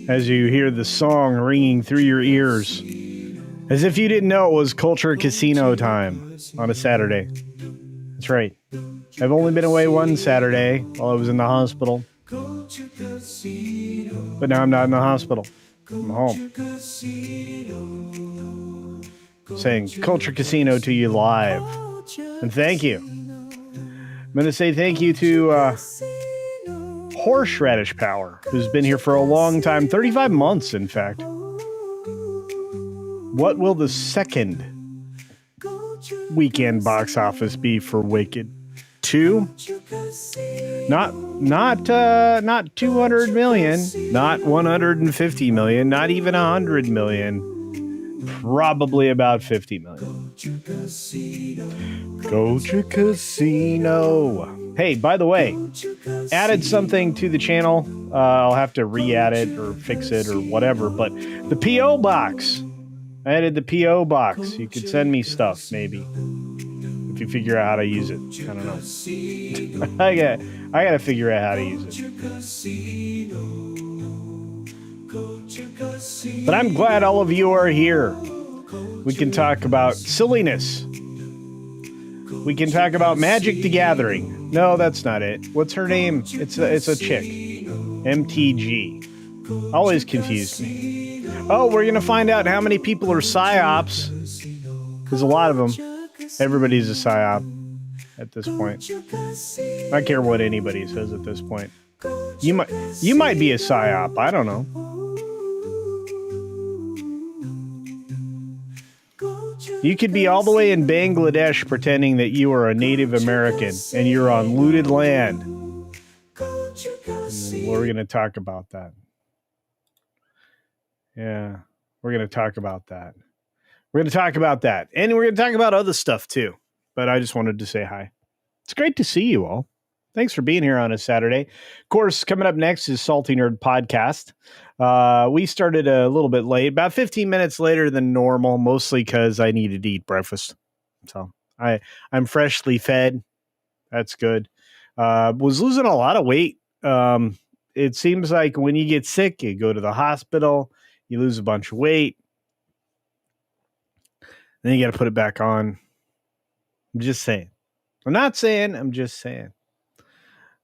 as you hear the song ringing through your ears, as if you didn't know it was Culture Casino time on a Saturday. That's right. I've only been away one Saturday while I was in the hospital. But now I'm not in the hospital. I'm home. Saying Culture Casino to you live. And thank you. I'm going to say thank you to Horseradish Power, who's been here for a long time, 35 months, in fact. What will the second weekend box office be for Wicked? 2? Not 200 million, not 150 million, not even 100 million. Probably about 50 million. Culture Casino. Hey, by the way, added something to the channel. I'll have to re-add it or fix it or whatever, but the P.O. box. I added the P.O. box. You could send me stuff, maybe. If you figure out how to use it. I don't know. I got to figure out how to use it. But I'm glad all of you are here. We can talk about silliness. We can talk about Magic the Gathering. No, that's not it. What's her name? It's a chick. MTG. Always confused me. Oh, we're going to find out how many people are Psyops. There's a lot of them. Everybody's a psyop at this point. I don't care what anybody says at this point. You might be a psyop. I don't know. You could be all the way in Bangladesh pretending that you are a Native American and you're on looted land. And we're going to talk about that. Yeah, we're going to talk about that. We're going to talk about that. And we're going to talk about other stuff too. But I just wanted to say hi. It's great to see you all. Thanks for being here on a Saturday. Of course, coming up next is Salty Nerd Podcast. We started a little bit late, about 15 minutes later than normal, mostly because I needed to eat breakfast. So I'm freshly fed. That's good. Was losing a lot of weight. It seems like when you get sick, you go to the hospital, you lose a bunch of weight. Then you got to put it back on. I'm just saying. I'm not saying. I'm just saying.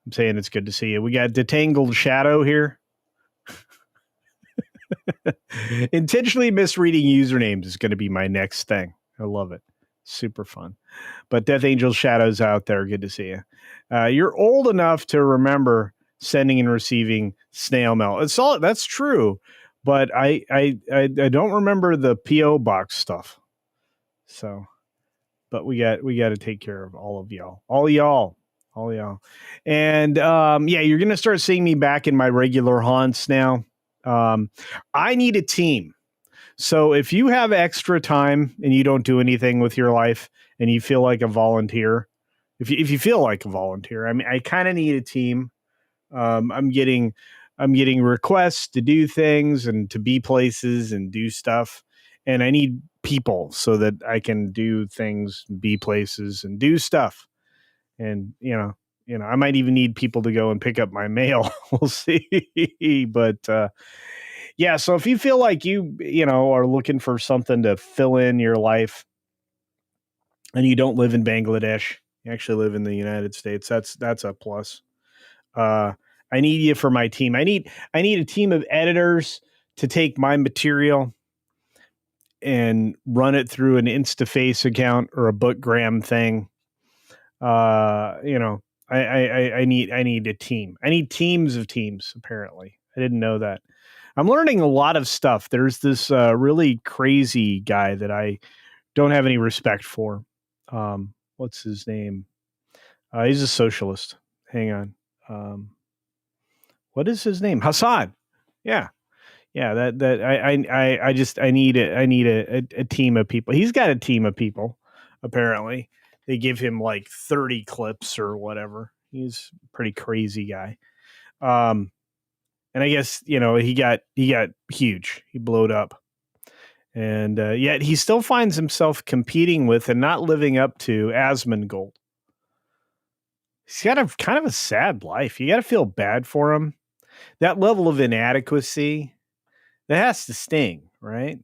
I'm saying it's good to see you. We got Detangled Shadow here. Intentionally misreading usernames is going to be my next thing. I love it. Super fun. But Death Angel Shadow's out there. Good to see you. You're old enough to remember sending and receiving snail mail. That's true. But I don't remember the P.O. box stuff. So, but we got to take care of all of y'all. All y'all. And yeah, you're going to start seeing me back in my regular haunts now. I need a team. So if you have extra time and you don't do anything with your life and you feel like a volunteer, if you feel like a volunteer, I mean, I kind of need a team. I'm getting requests to do things and to be places and do stuff. And I need people so that I can do things, be places and do stuff. And, you know, I might even need people to go and pick up my mail. We'll see. But, yeah, so if you feel like you are looking for something to fill in your life and you don't live in Bangladesh, you actually live in the United States, that's a plus. I need you for my team. I need a team of editors to take my material and run it through an InstaFace account or a Bookgram thing. I need a team. I need teams of teams, apparently. I didn't know that. I'm learning a lot of stuff. There's this really crazy guy that I don't have any respect for. What's his name? He's a socialist. Hang on. What is his name? Hassan. Yeah. I need a team of people. He's got a team of people, apparently. They give him like 30 clips or whatever. He's a pretty crazy guy. And I guess, he got huge. He blowed up. And yet he still finds himself competing with and not living up to Asmongold. He's got a kind of a sad life. You got to feel bad for him. That level of inadequacy, that has to sting, right?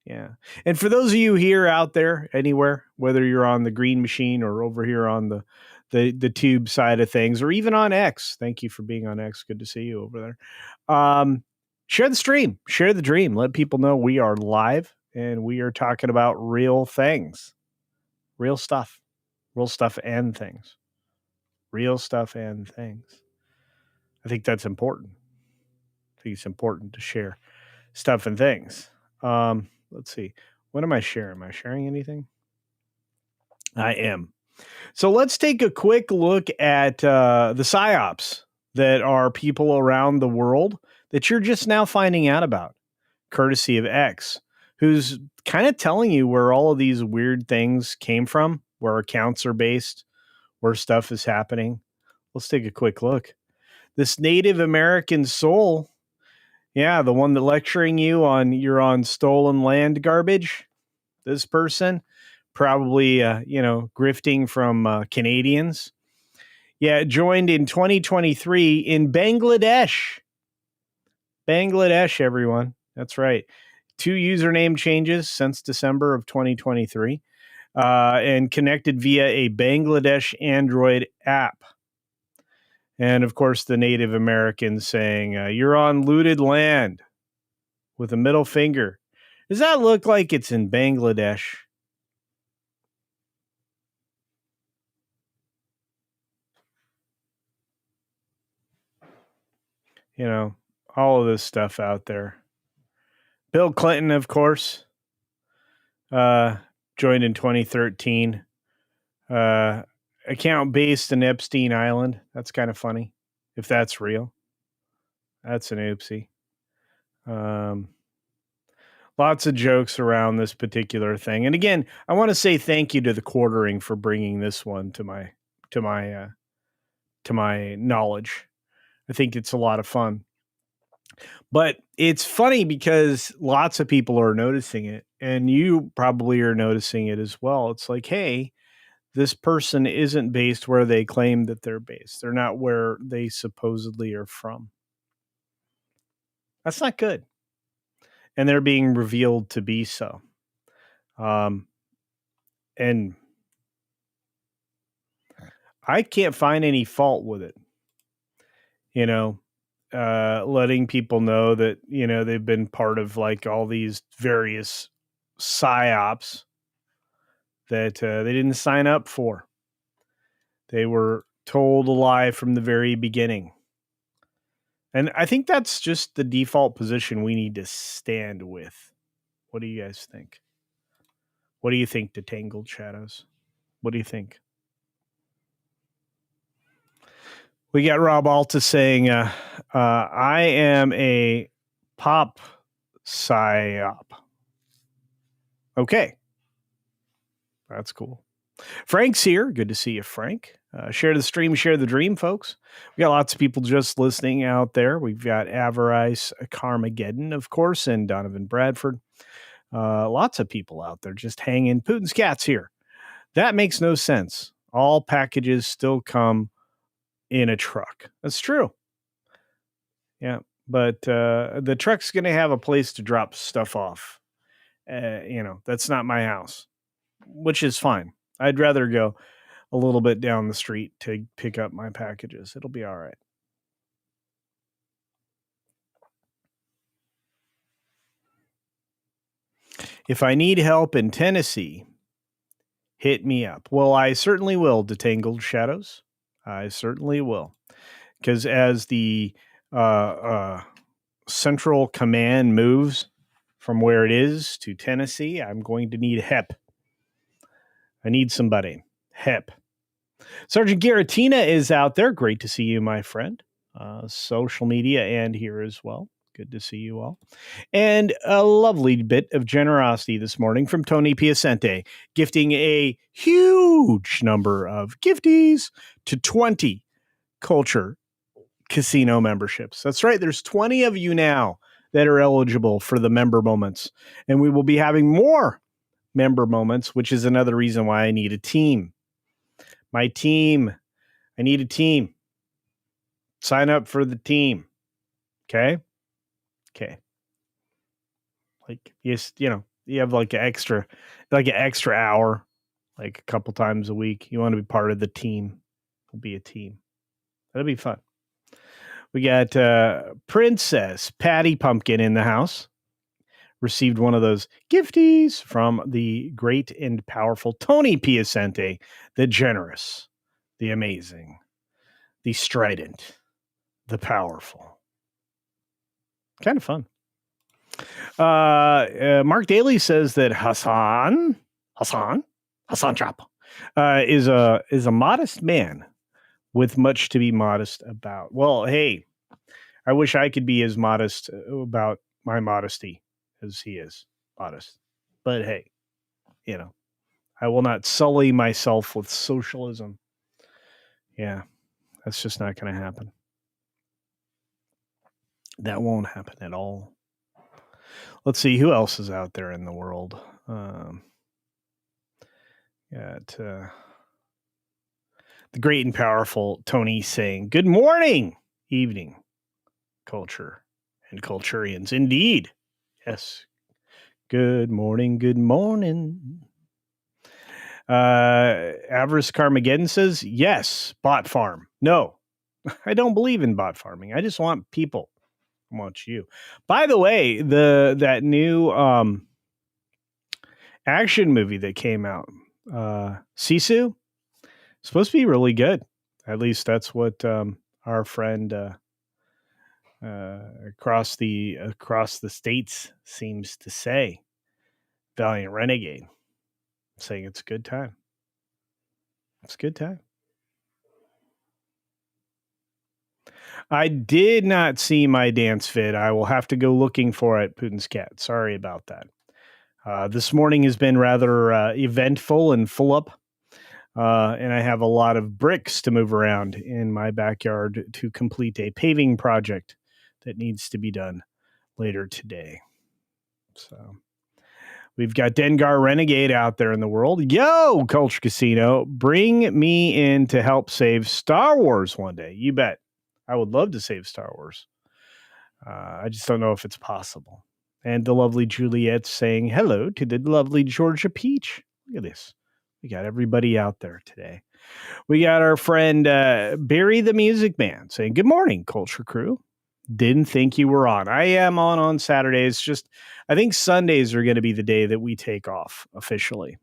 Yeah. And for those of you here out there, anywhere, whether you're on the green machine or over here on the tube side of things, or even on X, thank you for being on X. Good to see you over there. Share the stream, share the dream. Let people know we are live and we are talking about real things, real stuff and things, real stuff and things. I think that's important. I think it's important to share stuff and things. Let's see. What am I sharing? Am I sharing anything? I am. So let's take a quick look at the Psyops that are people around the world that you're just now finding out about, courtesy of X, who's kind of telling you where all of these weird things came from, where accounts are based, where stuff is happening. Let's take a quick look. This Native American soul, yeah, the one that lecturing you on you're on stolen land garbage. This person, probably grifting from Canadians. Yeah, joined in 2023 in Bangladesh. Bangladesh, everyone. That's right. 2 username changes since December of 2023, and connected via a Bangladesh Android app. And of course, the Native Americans saying, "You're on looted land," with a middle finger. Does that look like it's in Bangladesh? You know, all of this stuff out there. Bill Clinton, of course, joined in 2013. Account based in Epstein Island. That's kind of funny, if that's real. That's an oopsie. Lots of jokes around this particular thing. And again, I want to say thank you to the Quartering for bringing this one to my knowledge. I think it's a lot of fun. But it's funny because lots of people are noticing it, and you probably are noticing it as well. It's like, hey, this person isn't based where they claim that they're based. They're not where they supposedly are from. That's not good. And they're being revealed to be so. And I can't find any fault with it. Letting people know that, they've been part of like all these various psyops that they didn't sign up for. They were told a lie from the very beginning. And I think that's just the default position we need to stand with. What do you guys think? What do you think, Detangled Shadows? What do you think? We got Rob Alta saying, I am a pop psyop. Okay. That's cool. Frank's here. Good to see you, Frank. Share the stream, share the dream, folks. We got lots of people just listening out there. We've got Avarice Carmageddon, of course, and Donovan Bradford. Lots of people out there just hanging. Putin's cat's here. That makes no sense. All packages still come in a truck. That's true. Yeah, but the truck's going to have a place to drop stuff off. That's not my house, which is fine. I'd rather go a little bit down the street to pick up my packages. It'll be all right. If I need help in Tennessee, hit me up. Well, I certainly will, Detangled Shadows. I certainly will. Because as the Central Command moves from where it is to Tennessee, I'm going to need help. I need somebody. Help. Sergeant Garatina is out there. Great to see you, my friend. Social media and here as well. Good to see you all. And a lovely bit of generosity this morning from Tony Piacente, gifting a huge number of gifties to 20 Culture Casino memberships. That's right. There's 20 of you now that are eligible for the member moments. And we will be having more member moments, which is another reason why I need a team. My team. I need a team. Sign up for the team. Okay. Okay. Like, yes, you have like an extra hour, like a couple times a week. You want to be part of the team. We'll be a team. That'll be fun. We got Princess Patty Pumpkin in the house. Received one of those gifties from the great and powerful Tony Piacente, the generous, the amazing, the strident, the powerful. Kind of fun. Mark Daly says that Hassan Chop, is a modest man with much to be modest about. Well, hey, I wish I could be as modest about my modesty as he is modest. But hey, I will not sully myself with socialism. Yeah, that's just not going to happen. That won't happen at all. Let's see who else is out there in the world. Got the great and powerful Tony saying, "Good morning, evening, culture and culturians." Indeed, yes. Good morning. Good morning. Avarice Carmageddon says, yes, bot farm. No, I don't believe in bot farming. I just want people. I want you. By the way, that new action movie that came out, Sisu, supposed to be really good. At least that's what our friend across the states seems to say. Valiant Renegade saying it's a good time. It's a good time. I did not see my dance vid. I will have to go looking for it, Putin's cat. Sorry about that. This morning has been rather eventful and full up. And I have a lot of bricks to move around in my backyard to complete a paving project that needs to be done later today. So we've got Dengar Renegade out there in the world. Yo, Culture Casino, bring me in to help save Star Wars one day. You bet. I would love to save Star Wars. I just don't know if it's possible. And the lovely Juliet saying hello to the lovely Georgia Peach. Look at this. We got everybody out there today. We got our friend Barry the Music Man saying, good morning, Culture Crew. Didn't think you were on. I am on Saturdays. Just, I think Sundays are going to be the day that we take off officially.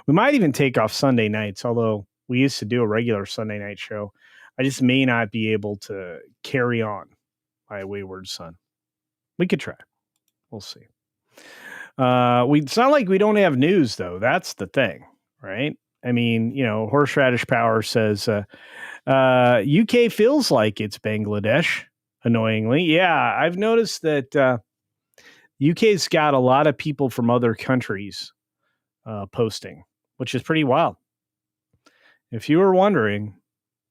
We might even take off Sunday nights, although we used to do a regular Sunday night show. I just may not be able to carry on my wayward son. We could try. We'll see. It's not like we don't have news, though. That's the thing, right? I mean, Horseradish Power says UK feels like it's Bangladesh, annoyingly. Yeah, I've noticed that UK's got a lot of people from other countries posting, which is pretty wild. If you were wondering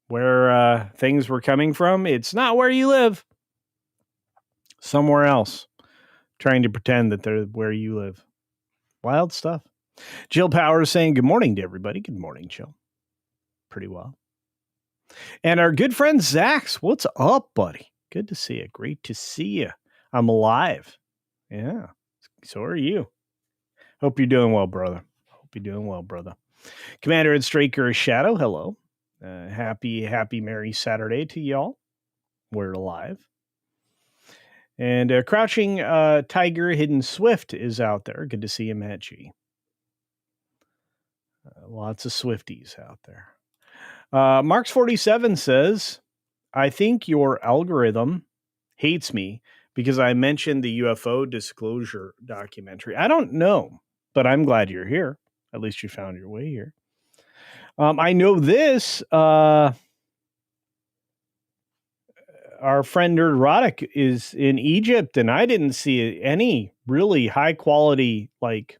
where things were coming from, it's not where you live. Somewhere else, trying to pretend that they're where you live. Wild stuff. Jill Powers saying good morning to everybody. Good morning, Jill. Pretty well. And our good friend Zax, what's up, buddy? Good to see you. Great to see you. I'm alive. Yeah. So are you. Hope you're doing well, brother. Commander and Straker Shadow, hello. Happy merry Saturday to y'all. We're alive. And Crouching Tiger Hidden Swift is out there. Good to see you, Matt G. Lots of Swifties out there. Marks47 says, I think your algorithm hates me because I mentioned the UFO disclosure documentary. I don't know, but I'm glad you're here. At least you found your way here. I know this. Our friend Nerdrotic is in Egypt, and I didn't see any really high quality, like,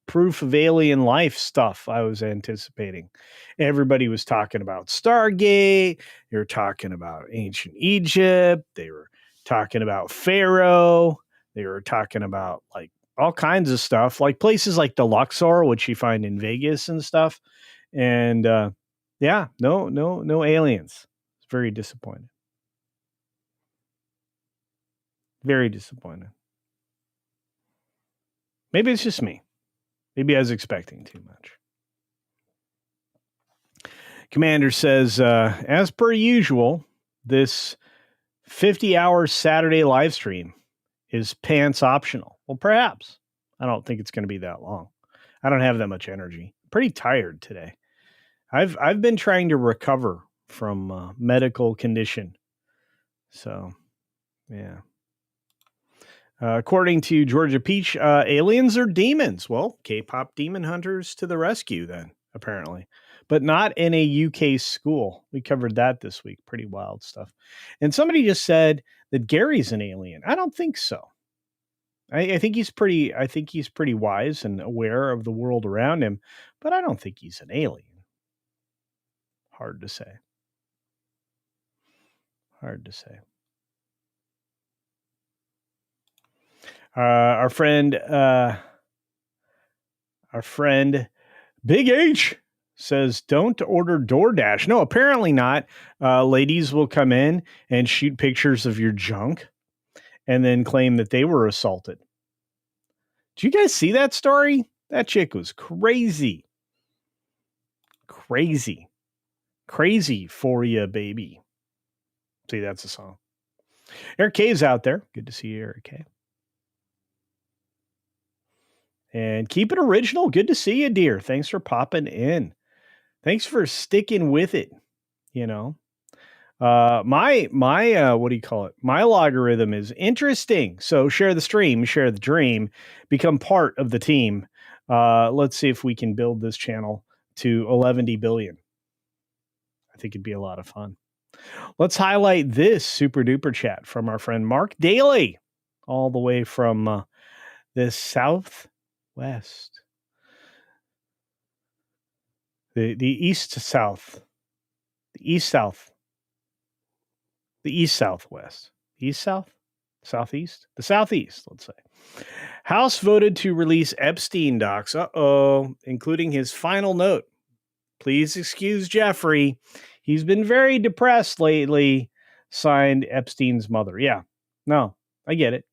proof of alien life stuff I was anticipating. Everybody was talking about Stargate. They were talking about ancient Egypt. They were talking about Pharaoh. They were talking about like all kinds of stuff, like places like the Luxor, which you find in Vegas and stuff. And no aliens. It's very disappointing. Very disappointed. Maybe it's just me. Maybe I was expecting too much. Commander says, as per usual, this 50-hour Saturday live stream is pants optional. Well, perhaps. I don't think it's going to be that long. I don't have that much energy. Pretty tired today. I've been trying to recover from medical condition. So, yeah. According to Georgia Peach, aliens are demons. Well, K-pop demon hunters to the rescue then, apparently. But not in a UK school. We covered that this week. Pretty wild stuff. And somebody just said that Gary's an alien. I don't think so. I think he's pretty wise and aware of the world around him, but I don't think he's an alien. Hard to say. Our friend Big H says, don't order DoorDash. No, apparently not. Ladies will come in and shoot pictures of your junk and then claim that they were assaulted. Did you guys see that story? That chick was crazy. Crazy for you, baby. See, that's a song. Eric K's out there. Good to see you, Eric K. And keep it original. Good to see you, dear. Thanks for popping in. Thanks for sticking with it. You know, my what do you call it? My logarithm is interesting. So share the stream, share the dream, become part of the team. Let's see if we can build this channel to 11 billion. I think it'd be a lot of fun. Let's highlight this super duper chat from our friend Mark Daly, all the way from the Southwest. The east south. The east south. The east southwest. East south? Southeast? The southeast, let's say. House voted to release Epstein docs. Including his final note. Please excuse Jeffrey. He's been very depressed lately. Signed, Epstein's mother. Yeah. No, I get it.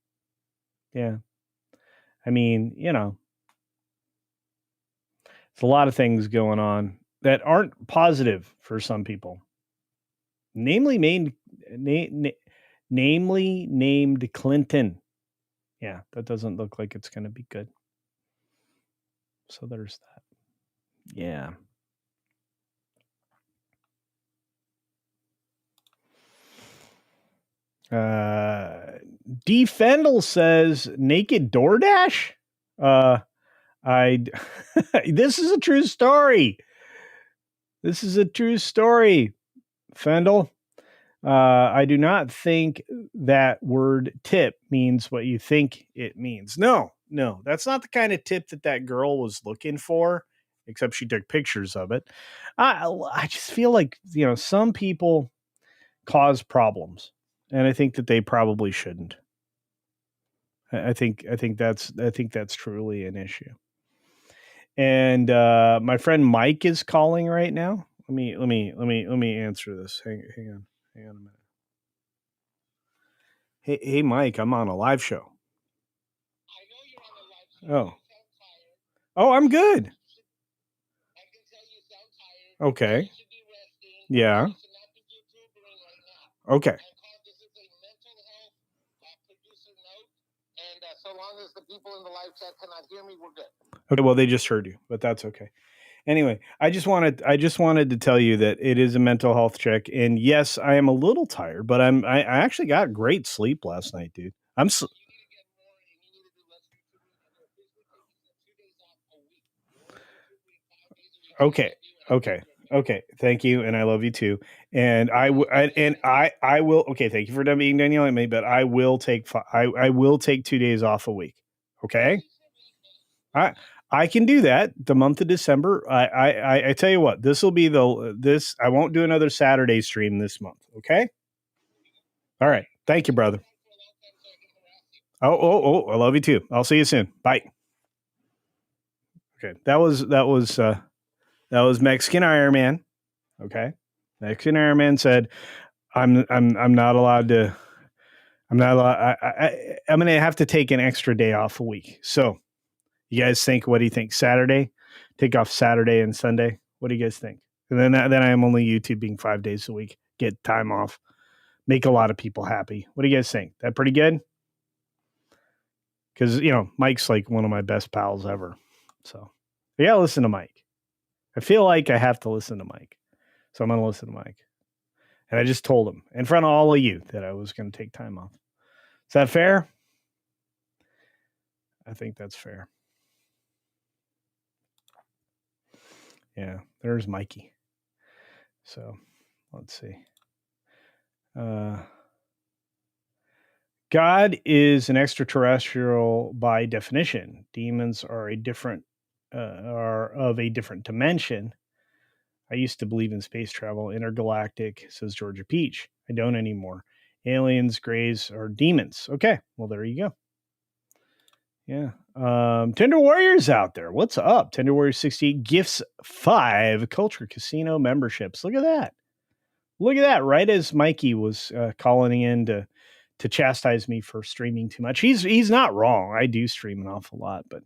Yeah. I mean, you know, it's a lot of things going on that aren't positive for some people. Namely named Clinton. Yeah, that doesn't look like it's going to be good. So there's that. Yeah. D. Fendel says naked DoorDash. This is a true story. Fendel. I do not think that word tip means what you think it means. No, that's not the kind of tip that girl was looking for, except she took pictures of it. I just feel like, you know, some people cause problems, and I think that they probably shouldn't. I think that's truly an issue. And my friend Mike is calling right now. Let me answer this. Hang on a minute. Hey, Mike, I'm on a live show. I know you're on a live show. Oh, I'm good. I can tell you sound tired. Okay. You should be resting. Yeah. You should not be YouTubering right now. Okay. This is a mental health producer note, and so long as the people in the live chat cannot hear me, we're good. Okay. Well, they just heard you, but that's okay. Anyway, I just wanted to tell you that it is a mental health check, and yes, I am a little tired, but I actually got great sleep last night, dude. Okay. Thank you, and I love you too. And I will. Okay, thank you for being Danielle and me, but I will take 2 days off a week. Okay. I can do that. The month of December. I tell you what, this will be I won't do another Saturday stream this month. Okay. All right. Thank you, brother. Oh, I love you too. I'll see you soon. Bye. Okay. That was Mexican Iron Man. Okay. Mexican Iron Man said, I'm not allowed I'm not. I'm going to have to take an extra day off a week. So, you guys think? What do you think? Saturday, take off Saturday and Sunday. What do you guys think? And then I am only YouTubing 5 days a week. Get time off. Make a lot of people happy. What do you guys think? That pretty good? Because Mike's like one of my best pals ever. So you gotta listen to Mike. I feel like I have to listen to Mike. So I'm going to listen to Mike. And I just told him in front of all of you that I was going to take time off. Is that fair? I think that's fair. Yeah, there's Mikey. So let's see. God is an extraterrestrial by definition. Demons are are of a different dimension. I used to believe in space travel, intergalactic, says Georgia Peach. I don't anymore. Aliens, grays, or demons. Okay, well, there you go. Yeah. Tender Warriors out there. What's up? Tender Warriors 68 gifts 5 Culture Casino memberships. Look at that. Look at that. Right as Mikey was calling in to chastise me for streaming too much. He's not wrong. I do stream an awful lot, but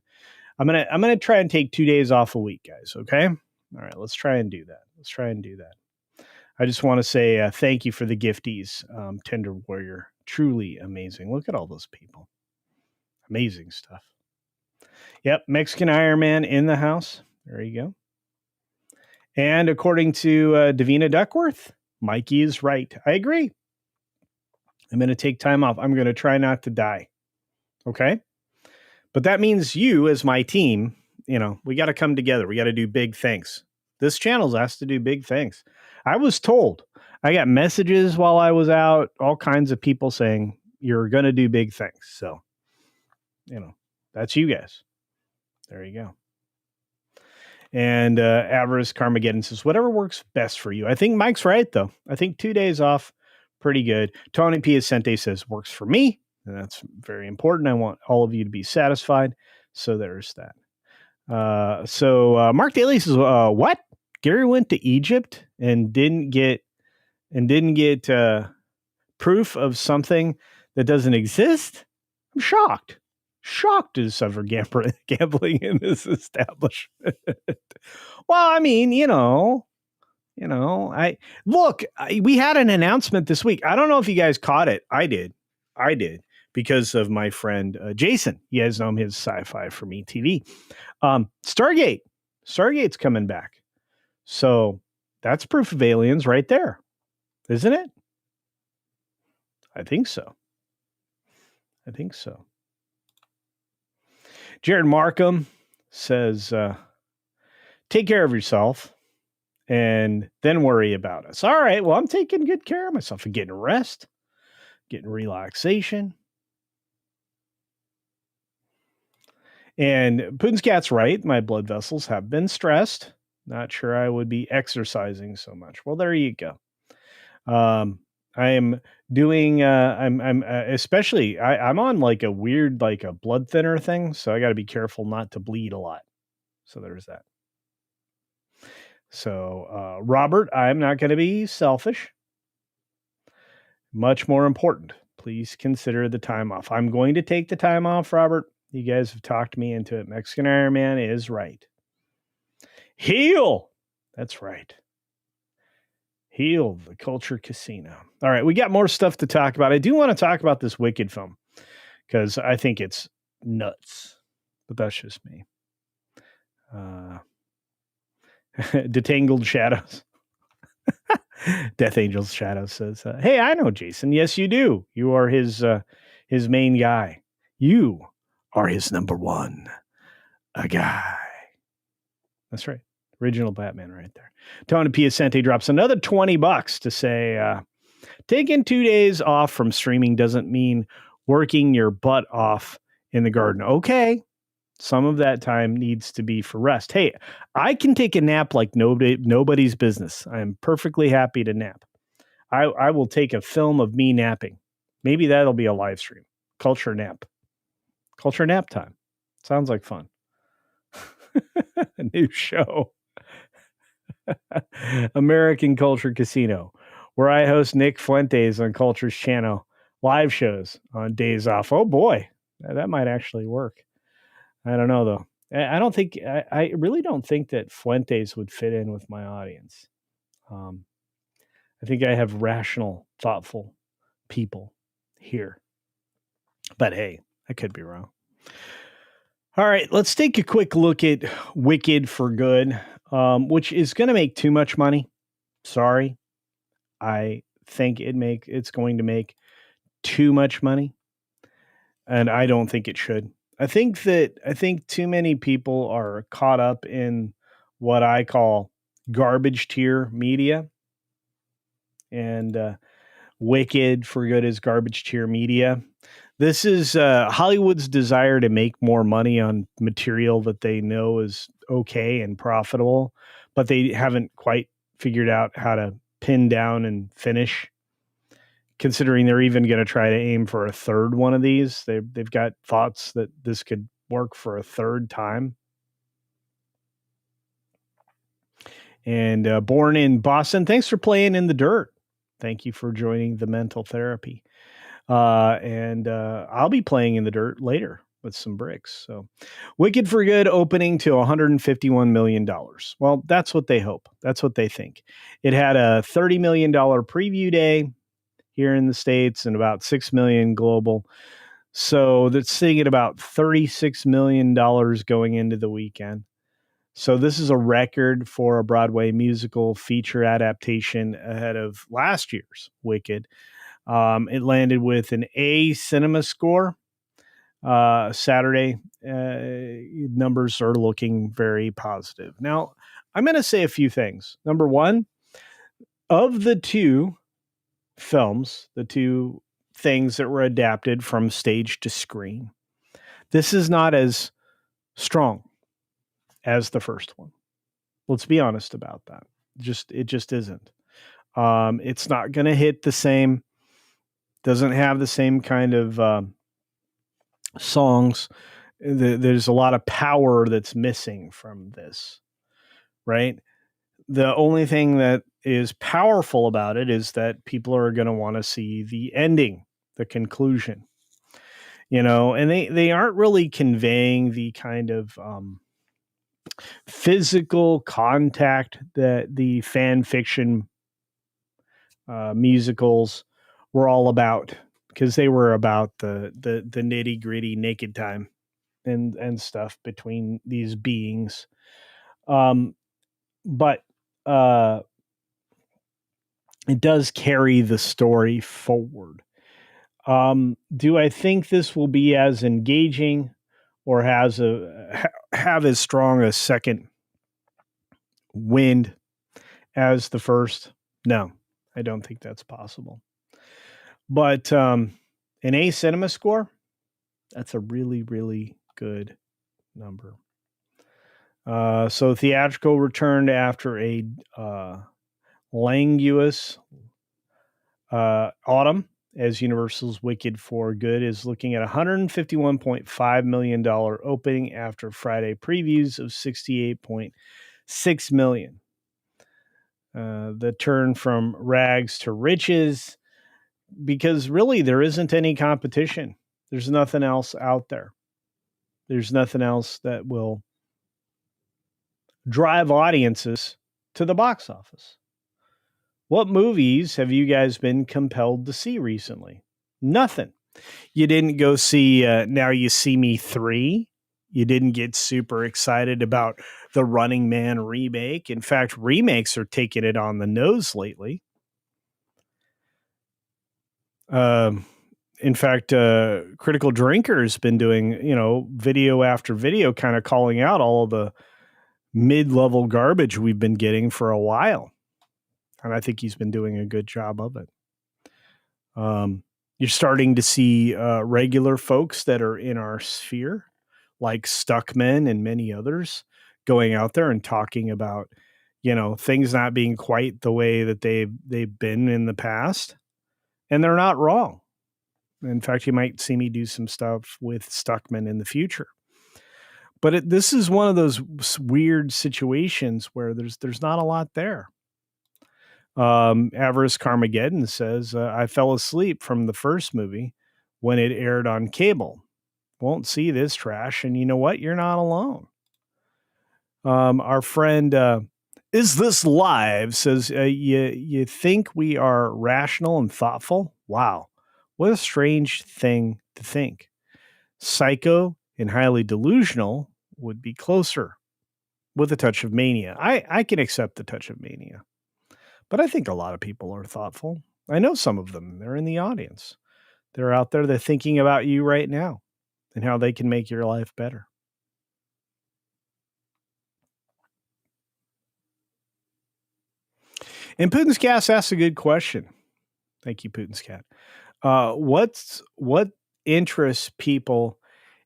I'm gonna try and take 2 days off a week, guys. Okay. All right. Let's try and do that. I just want to say thank you for the gifties, Tender Warrior. Truly amazing. Look at all those people. Amazing stuff. Yep, Mexican Iron Man in the house. There you go. And according to Davina Duckworth, Mikey is right. I agree. I'm going to take time off. I'm going to try not to die. Okay? But that means you, as my team, we got to come together. We got to do big things. This channel's asked to do big things. I was told. I got messages while I was out, all kinds of people saying, you're going to do big things. So, that's you guys. There you go. And Avarice Carmageddon says, whatever works best for you. I think Mike's right, though. I think 2 days off, pretty good. Tony Piacente says, works for me. And that's very important. I want all of you to be satisfied. So there's that. So Mark Daly says, what? Gary went to Egypt and didn't get proof of something that doesn't exist? I'm shocked. Shocked to suffer gambling in this establishment. Well, I mean, we had an announcement this week. I don't know if you guys caught it. I did because of my friend Jason. You guys know him, his Sci-Fi for Me TV. Stargate's coming back. So that's proof of aliens right there, isn't it? I think so. Jared Markham says, take care of yourself and then worry about us. All right. Well, I'm taking good care of myself and getting rest, getting relaxation. And Putin's cat's right. My blood vessels have been stressed. Not sure I would be exercising so much. Well, there you go. I am doing, I'm especially, I'm on like a weird, like a blood thinner thing. So I got to be careful not to bleed a lot. So there's that. So, Robert, I'm not going to be selfish. Much more important. Please consider the time off. I'm going to take the time off, Robert. You guys have talked me into it. Mexican Iron Man is right. Heal. That's right. Heal the Culture Casino. All right, we got more stuff to talk about. I do want to talk about this Wicked film because I think it's nuts, but that's just me. Detangled Shadows. Death Angel's Shadow says, hey, I know Jason. Yes, you do. You are his main guy. You are his number one, a guy. That's right. Original Batman right there. Tony Piacente drops another $20 to say, taking 2 days off from streaming doesn't mean working your butt off in the garden. Okay. Some of that time needs to be for rest. Hey, I can take a nap like nobody's business. I'm perfectly happy to nap. I will take a film of me napping. Maybe that'll be a live stream. Culture nap time. Sounds like fun. A new show. American Culture Casino, where I host Nick Fuentes on Culture's channel live shows on days off. Oh boy, that might actually work. I don't know though. I don't think I really don't think that Fuentes would fit in with my audience. Um, I think I have rational, thoughtful people here. But hey, I could be wrong. All right, let's take a quick look at Wicked for Good, which is going to make too much money. Sorry, I think it's going to make too much money, and I don't think it should. I think too many people are caught up in what I call garbage tier media, and Wicked for Good is garbage tier media. This is Hollywood's desire to make more money on material that they know is okay and profitable, but they haven't quite figured out how to pin down and finish. Considering they're even going to try to aim for a third one of these, they've got thoughts that this could work for a third time. And Born in Boston, thanks for playing in the dirt. Thank you for joining the mental therapy. And I'll be playing in the dirt later with some bricks. So Wicked for Good opening to $151 million. Well, that's what they hope. That's what they think. It had a $30 million preview day here in the States and about $6 million global. So that's sitting at about $36 million going into the weekend. So this is a record for a Broadway musical feature adaptation ahead of last year's Wicked. It landed with an A cinema score. Saturday numbers are looking very positive. Now, I'm going to say a few things. Number one, of the two films, the two things that were adapted from stage to screen, this is not as strong as the first one. Let's be honest about that. It just isn't. It's not going to hit the same. Doesn't have the same kind of songs. There's a lot of power that's missing from this, right? The only thing that is powerful about it is that people are going to want to see the ending, the conclusion, and they aren't really conveying the kind of physical contact that the fan fiction musicals were all about, because they were about the nitty gritty naked time and stuff between these beings. But it does carry the story forward. Do I think this will be as engaging or have as strong a second wind as the first? No, I don't think that's possible. But an A cinema score, that's a really, really good number. So theatrical returned after a languorous autumn, as Universal's Wicked for Good is looking at $151.5 million opening after Friday previews of $68.6 million. The turn from rags to riches, because really there isn't any competition. There's nothing else out there. There's nothing else that will drive audiences to the box office. What movies have you guys been compelled to see recently? Nothing. You didn't go see Now You See Me 3. You didn't get super excited about the Running Man remake. In fact, remakes are taking it on the nose lately. In fact, Critical Drinker has been doing, video after video, kind of calling out all of the mid-level garbage we've been getting for a while. And I think he's been doing a good job of it. You're starting to see regular folks that are in our sphere, like Stuckman and many others, going out there and talking about, things not being quite the way that they've been in the past. And they're not wrong. In fact, you might see me do some stuff with Stuckman in the future. But this is one of those weird situations where there's not a lot there. Avarice Carmageddon says, I fell asleep from the first movie when it aired on cable. Won't see this trash. And you know what? You're not alone. Our friend, Is This Live says, you think we are rational and thoughtful? Wow. What a strange thing to think. Psycho and highly delusional would be closer with a touch of mania. I can accept the touch of mania, but I think a lot of people are thoughtful. I know some of them. They're in the audience. They're out there. They're thinking about you right now and how they can make your life better. And Putin's Cat asks a good question. Thank you, Putin's Cat. What interests people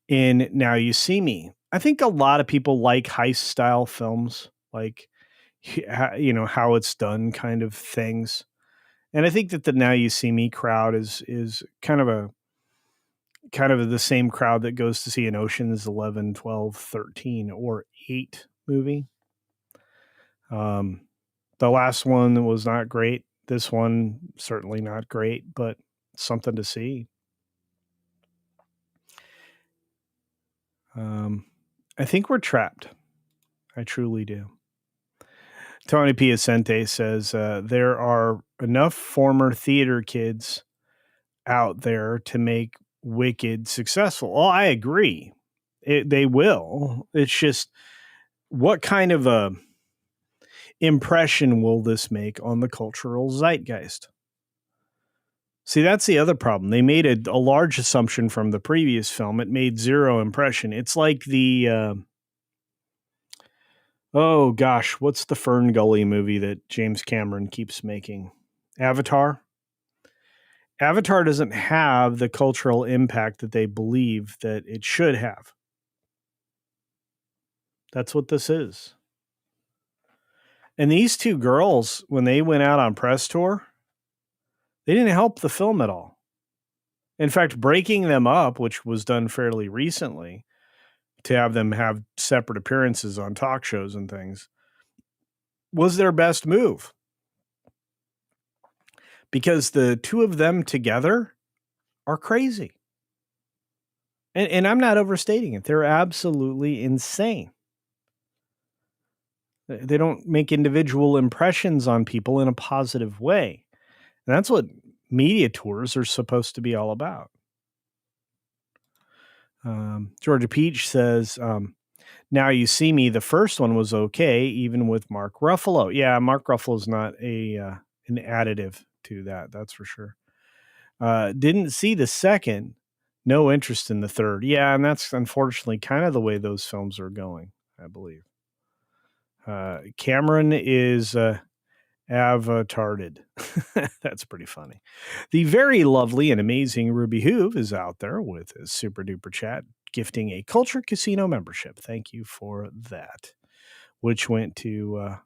in Now You See Me? I think a lot of people like heist style films, like how it's done kind of things. And I think that the Now You See Me crowd is kind of the same crowd that goes to see an Ocean's 11, 12, 13, or 8 movie. The last one was not great. This one, certainly not great, but something to see. I think we're trapped. I truly do. Tony Piacente says, there are enough former theater kids out there to make Wicked successful. Oh, I agree. They will. It's just, what kind of a impression will this make on the cultural zeitgeist? See, that's the other problem. They made a large assumption from the previous film. It made zero impression. It's like the, oh gosh, what's the Fern Gully movie that James Cameron keeps making? Avatar? Avatar doesn't have the cultural impact that they believe that it should have. That's what this is. And these two girls, when they went out on press tour, they didn't help the film at all. In fact, breaking them up, which was done fairly recently, to have them have separate appearances on talk shows and things, was their best move. Because the two of them together are crazy. And I'm not overstating it. They're absolutely insane. They don't make individual impressions on people in a positive way. And that's what media tours are supposed to be all about. Georgia Peach says, Now You See Me, the first one was okay, even with Mark Ruffalo. Yeah, Mark Ruffalo's not an additive to that, that's for sure. Didn't see the second, no interest in the third. Yeah, and that's unfortunately kind of the way those films are going, I believe. Cameron is avatarded. That's pretty funny. The very lovely and amazing Ruby Hoove is out there with his super duper chat, gifting a Culture Casino membership. Thank you for that, which went to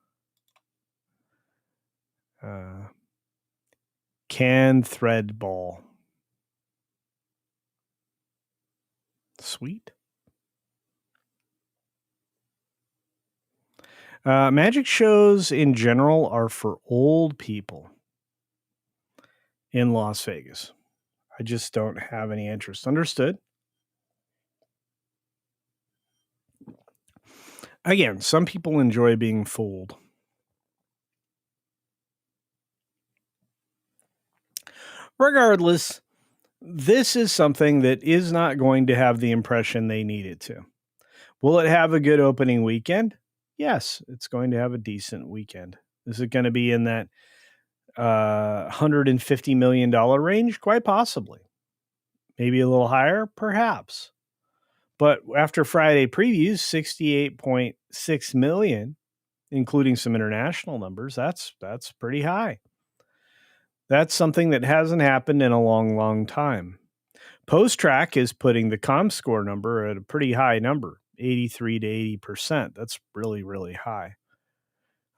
Can Thread Ball. Sweet. Magic shows in general are for old people in Las Vegas. I just don't have any interest. Understood. Again, some people enjoy being fooled. Regardless, this is something that is not going to have the impression they need it to. Will it have a good opening weekend? Yes, it's going to have a decent weekend. Is it going to be in that $150 million range? Quite possibly. Maybe a little higher? Perhaps. But after Friday previews, 68.6 million, including some international numbers, that's pretty high. That's something that hasn't happened in a long, long time. Post-Track is putting the ComScore number at a pretty high number, 83 to 80%. That's really, really high.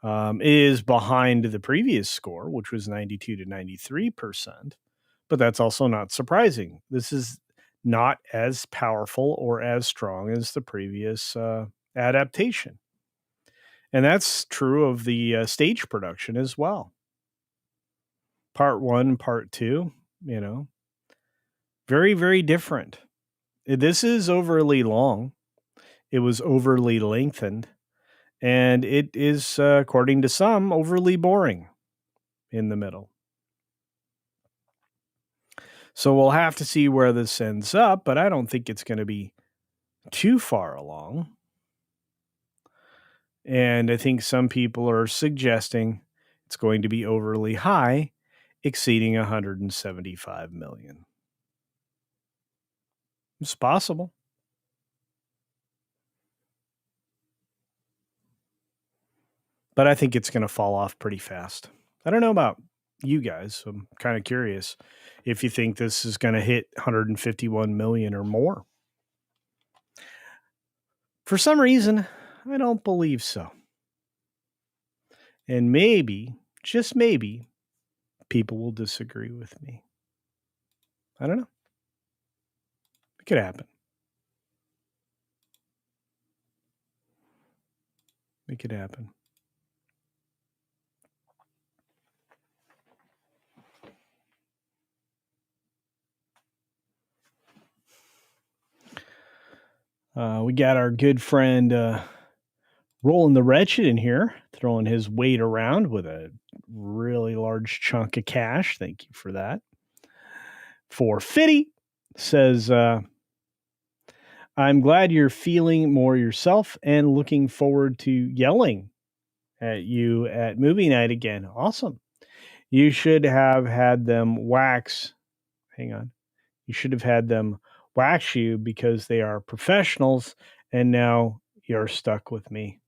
It is behind the previous score, which was 92 to 93%, but that's also not surprising. This is not as powerful or as strong as the previous adaptation. And that's true of the stage production as well. part 1, part 2, you know, very, very different. This is overly long. It was overly lengthened, and it is, according to some, overly boring in the middle. So we'll have to see where this ends up, but I don't think it's going to be too far along. And I think some people are suggesting it's going to be overly high, exceeding 175 million. It's possible. But I think it's going to fall off pretty fast. I don't know about you guys. I'm kind of curious if you think this is going to hit 151 million or more. For some reason, I don't believe so. And maybe, just maybe, people will disagree with me. I don't know. It could happen. It could happen. We got our good friend Rolling the Wretched in here, throwing his weight around with a really large chunk of cash. Thank you for that. For Fitty says, I'm glad you're feeling more yourself and looking forward to yelling at you at movie night again. Awesome. You should have had them wax. Hang on. You should have had them wax you because they are professionals, and now you're stuck with me.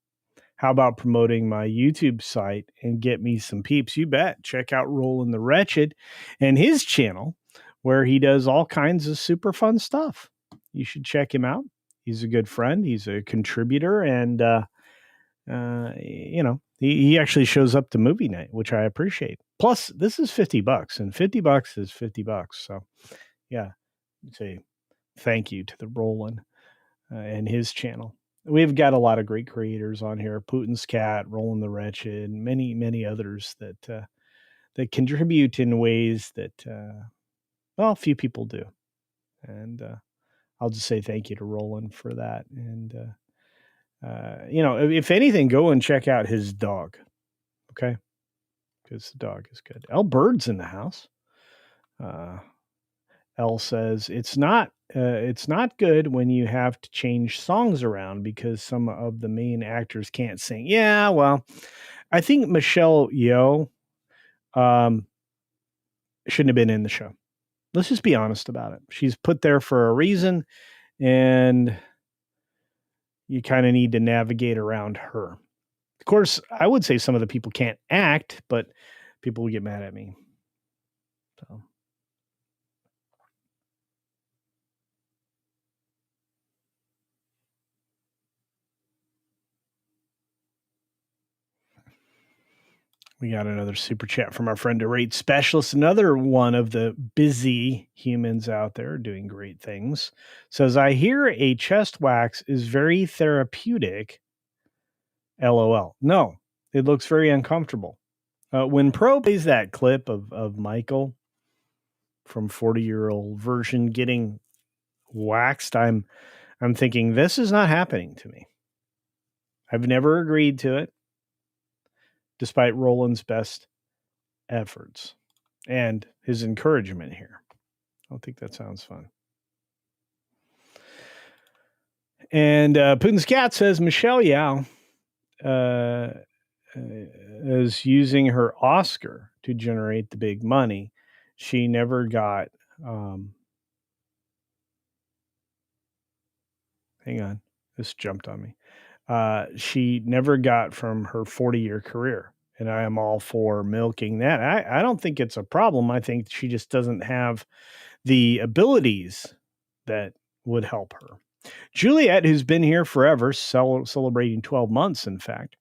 How about promoting my YouTube site and get me some peeps? You bet. Check out Rollin' the Wretched and his channel where he does all kinds of super fun stuff. You should check him out. He's a good friend. He's a contributor, and he actually shows up to movie night, which I appreciate. Plus, this is $50, and $50 is $50. So, yeah, say thank you to the Roland and his channel. We've got a lot of great creators on here: Putin's Cat, Rolling the Wretched, and many, many others that contribute in ways that few people do. And I'll just say thank you to Roland for that. And if anything, go and check out his dog, okay? Because the dog is good. L Bird's in the house. L says it's not good when you have to change songs around because some of the main actors can't sing. Yeah, well, I think Michelle Yeoh shouldn't have been in the show. Let's just be honest about it. She's put there for a reason, and you kind of need to navigate around her. Of course, I would say some of the people can't act, but people will get mad at me. So. We got another super chat from our friend, a rate specialist, another one of the busy humans out there doing great things. Says, I hear a chest wax is very therapeutic. LOL. No, it looks very uncomfortable. When Pro plays that clip of Michael from 40-year-old version getting waxed, I'm thinking, this is not happening to me. I've never agreed to it, despite Roland's best efforts and his encouragement here. I don't think that sounds fun. And Putin's Cat says Michelle Yeoh is using her Oscar to generate the big money. She never got. Hang on, this jumped on me. She never got from her 40-year career. And I am all for milking that. I don't think it's a problem. I think she just doesn't have the abilities that would help her. Juliet, who's been here forever, celebrating 12 months, in fact,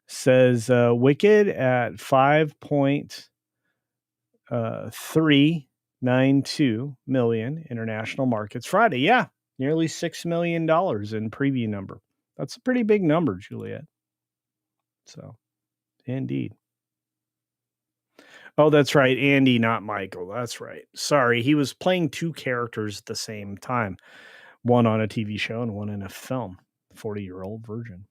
says Wicked at 5.392 million international markets Friday. Yeah, nearly $6 million in preview number. That's a pretty big number, Juliet. So, indeed. Oh, that's right. Andy, not Michael. That's right. Sorry. He was playing two characters at the same time, one on a TV show and one in a film. 40-year-old virgin.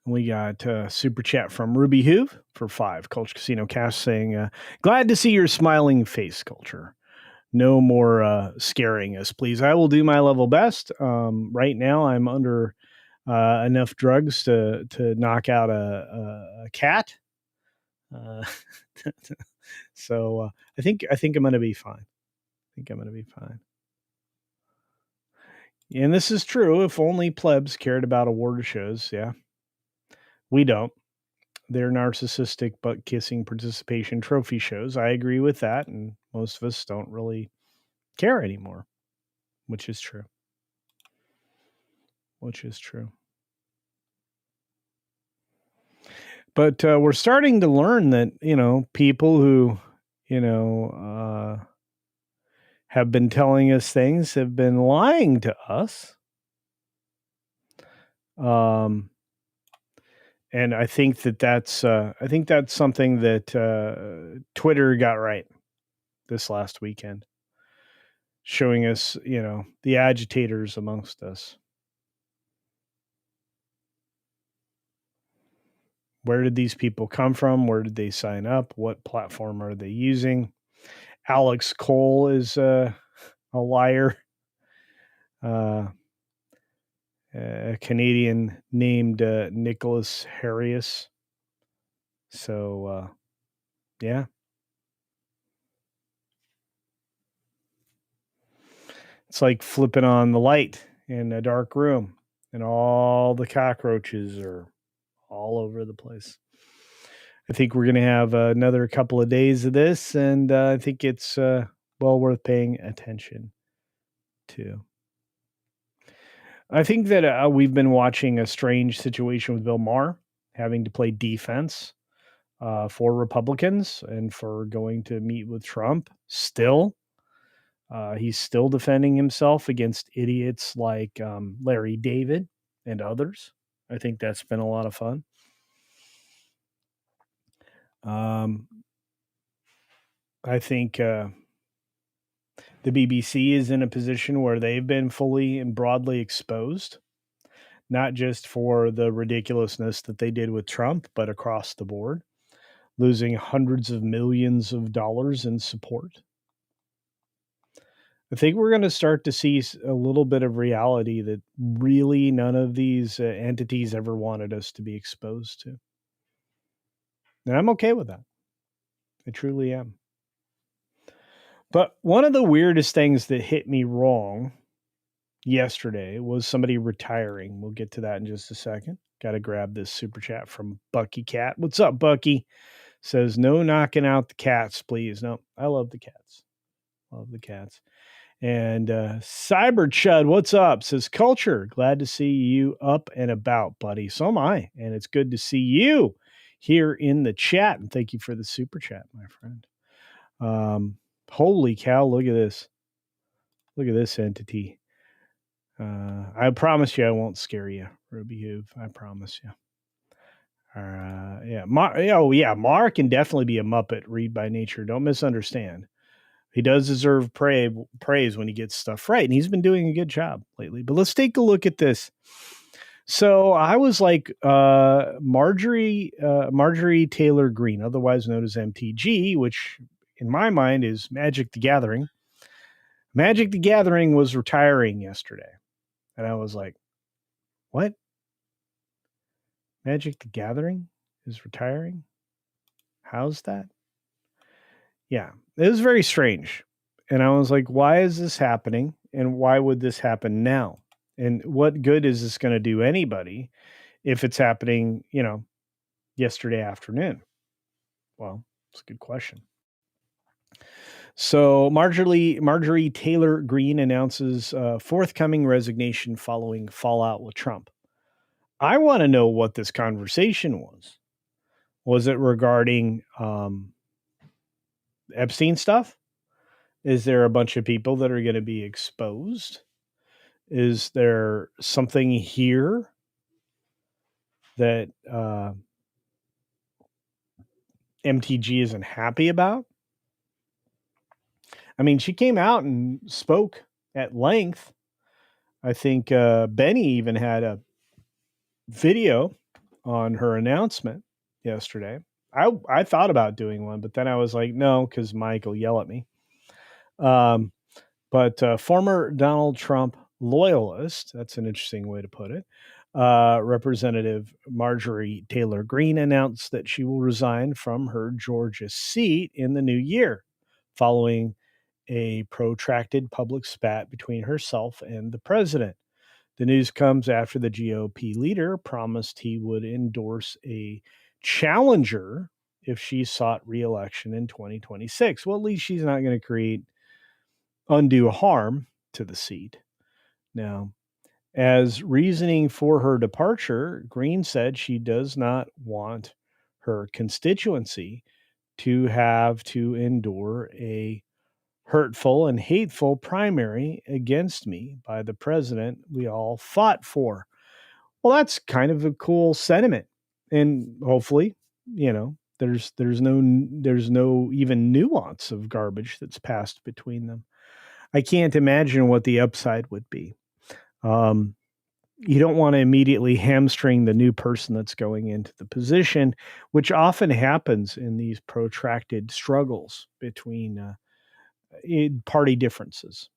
We got super chat from Ruby Hoove for 5. Culture Casino Cast saying, glad to see your smiling face, Culture. No more scaring us, please. I will do my level best. Right now, I'm under enough drugs to knock out a cat. So I think I'm going to be fine. And this is true. If only plebs cared about award shows, yeah, we don't. They're narcissistic, butt kissing participation trophy shows. I agree with that, and most of us don't really care anymore, which is true. But we're starting to learn that, people who, have been telling us things have been lying to us. And I think that's something that Twitter got right this last weekend, showing us, the agitators amongst us. Where did these people come from? Where did they sign up? What platform are they using? Alex Cole is a liar. A Canadian named Nicholas Harrius. So, yeah. It's like flipping on the light in a dark room, and all the cockroaches are all over the place. I think we're going to have another couple of days of this, and I think it's well worth paying attention to. I think that we've been watching a strange situation with Bill Maher having to play defense for Republicans and for going to meet with Trump. Still, he's still defending himself against idiots like Larry David and others. I think that's been a lot of fun. I think the BBC is in a position where they've been fully and broadly exposed, not just for the ridiculousness that they did with Trump, but across the board, losing hundreds of millions of dollars in support. I think we're going to start to see a little bit of reality that really none of these entities ever wanted us to be exposed to. And I'm okay with that. I truly am. But one of the weirdest things that hit me wrong yesterday was somebody retiring. We'll get to that in just a second. Got to grab this super chat from Bucky Cat. What's up, Bucky? Says, no knocking out the cats, please. No, I love the cats. And Cyber Chud, what's up? Says, Culture, glad to see you up and about, buddy. So am I. And it's good to see you here in the chat. And thank you for the super chat, my friend. Holy cow, look at this. Look at this entity. I promise you I won't scare you, Ruby Hoove. I promise you. Yeah. Mar can definitely be a Muppet, read by nature. Don't misunderstand. He does deserve praise when he gets stuff right, and he's been doing a good job lately. But let's take a look at this. So I was like Marjorie Taylor Greene, otherwise known as MTG, which in my mind is Magic the Gathering. Magic the Gathering was retiring yesterday. And I was like, what? Magic the Gathering is retiring? How's that? Yeah, it was very strange. And I was like, why is this happening? And why would this happen now? And what good is this going to do anybody if it's happening, yesterday afternoon? Well, it's a good question. So Marjorie Taylor Greene announces forthcoming resignation following fallout with Trump. I want to know what this conversation was. Was it regarding Epstein stuff? Is there a bunch of people that are going to be exposed? Is there something here that MTG isn't happy about? I mean, she came out and spoke at length. I think Benny even had a video on her announcement yesterday. I thought about doing one, but then I was like, no, because Mike will yell at me. But former Donald Trump loyalist, that's an interesting way to put it, Representative Marjorie Taylor Greene announced that she will resign from her Georgia seat in the new year, following a protracted public spat between herself and the president. The news comes after the GOP leader promised he would endorse a challenger if she sought re-election in 2026. Well, at least she's not going to create undue harm to the seat. Now, as reasoning for her departure, Green said she does not want her constituency to have to endure a hurtful and hateful primary against me by the president we all fought for. Well, that's kind of a cool sentiment. And hopefully, there's no even nuance of garbage that's passed between them. I can't imagine what the upside would be. You don't want to immediately hamstring the new person that's going into the position, which often happens in these protracted struggles between party differences.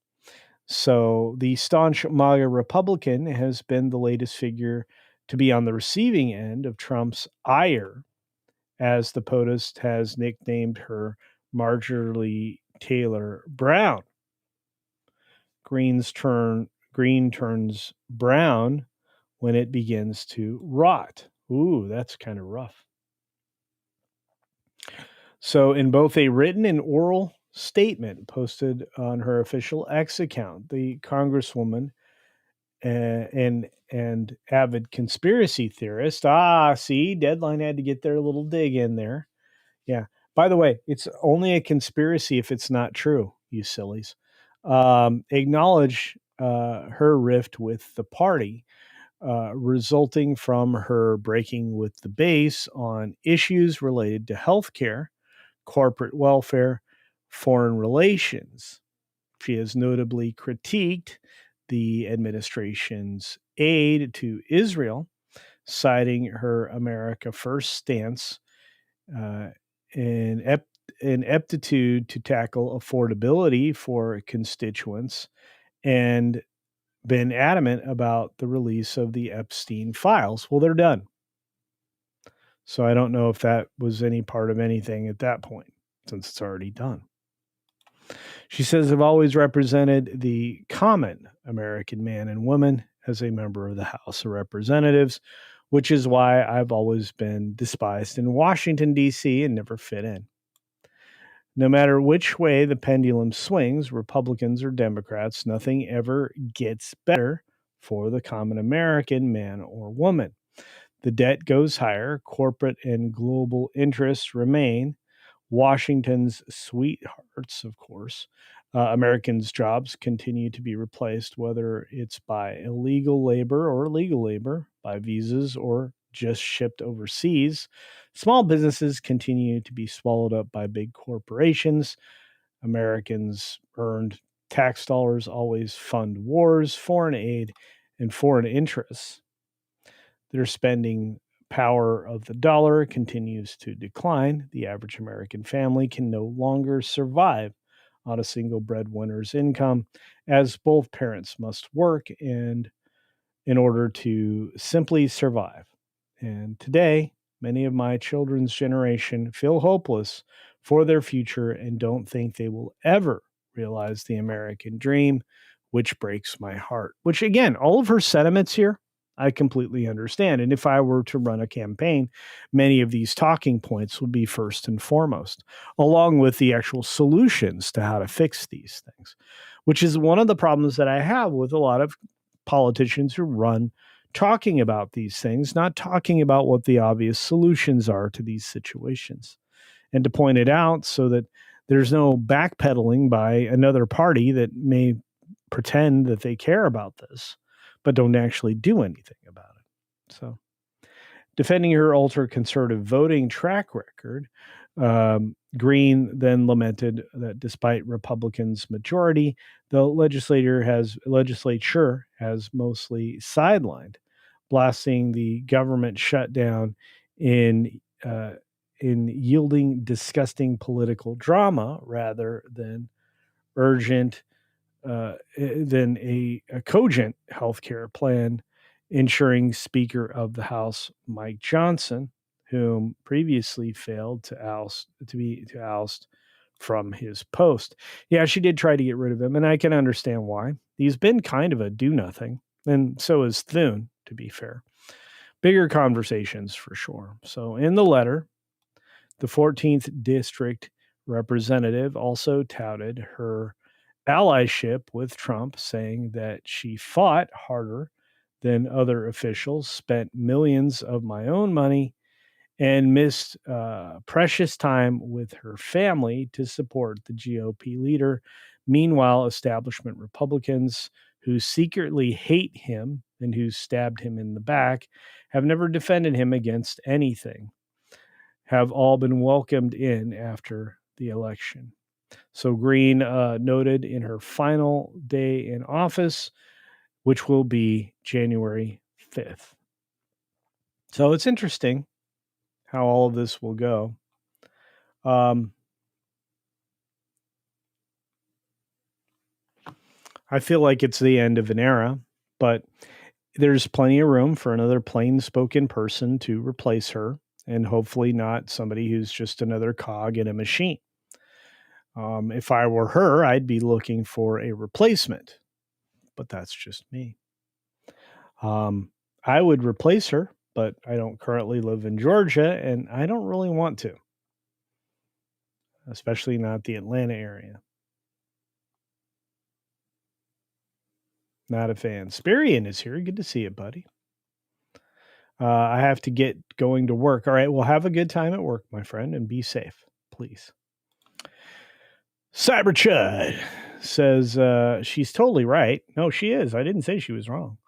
So the staunch MAGA Republican has been the latest figure to be on the receiving end of Trump's ire, as the POTUS has nicknamed her Marjorie Taylor Brown. Green turns brown when it begins to rot. Ooh, that's kind of rough. So in both a written and oral statement posted on her official X account, the Congresswoman and avid conspiracy theorist, see, Deadline had to get their little dig in there. Yeah. By the way, it's only a conspiracy if it's not true, you sillies. Acknowledge her rift with the party, resulting from her breaking with the base on issues related to healthcare, corporate welfare, foreign relations. She has notably critiqued the administration's aid to Israel, citing her America First stance and ineptitude to tackle affordability for constituents, and been adamant about the release of the Epstein files. Well, they're done. So I don't know if that was any part of anything at that point, since it's already done. She says, I've always represented the common American man and woman as a member of the House of Representatives, which is why I've always been despised in Washington, D.C. and never fit in. No matter which way the pendulum swings, Republicans or Democrats, nothing ever gets better for the common American man or woman. The debt goes higher, corporate and global interests remain, Washington's sweethearts, of course. Americans' jobs continue to be replaced, whether it's by illegal labor or legal labor, by visas or just shipped overseas. Small businesses continue to be swallowed up by big corporations. Americans' earned tax dollars always fund wars, foreign aid, and foreign interests. Their spending power of the dollar continues to decline. The average American family can no longer survive on a single breadwinner's income, as both parents must work and in order to simply survive. And today, many of my children's generation feel hopeless for their future and don't think they will ever realize the American dream, which breaks my heart. Which, again, all of her sentiments here, I completely understand. And if I were to run a campaign, many of these talking points would be first and foremost, along with the actual solutions to how to fix these things, which is one of the problems that I have with a lot of politicians who run talking about these things, not talking about what the obvious solutions are to these situations. And to point it out so that there's no backpedaling by another party that may pretend that they care about this, but don't actually do anything about it. So, defending her ultra conservative voting track record, Green then lamented that despite Republicans' majority, the legislature has mostly sidelined, blasting the government shutdown in in yielding disgusting political drama rather than urgent than a cogent healthcare plan, ensuring Speaker of the House Mike Johnson, whom previously failed to oust from his post. Yeah, she did try to get rid of him, and I can understand why. He's been kind of a do nothing, and so is Thune, to be fair. Bigger conversations for sure. So in the letter, the 14th district representative also touted her allyship with Trump, saying that she fought harder than other officials, spent millions of my own money, and missed precious time with her family to support the GOP leader. Meanwhile, establishment Republicans who secretly hate him and who stabbed him in the back have never defended him against anything, have all been welcomed in after the election. So Green noted in her final day in office, which will be January 5th. So it's interesting how all of this will go. I feel like it's the end of an era, but there's plenty of room for another plain spoken person to replace her, and hopefully not somebody who's just another cog in a machine. If I were her, I'd be looking for a replacement, but that's just me. I would replace her, but I don't currently live in Georgia, and I don't really want to, especially not the Atlanta area. Not a fan. Spirian is here. Good to see you, buddy. I have to get going to work. All right. Well, have a good time at work, my friend, and be safe, please. Cyber Chud says she's totally right. No, she is. I didn't say she was wrong.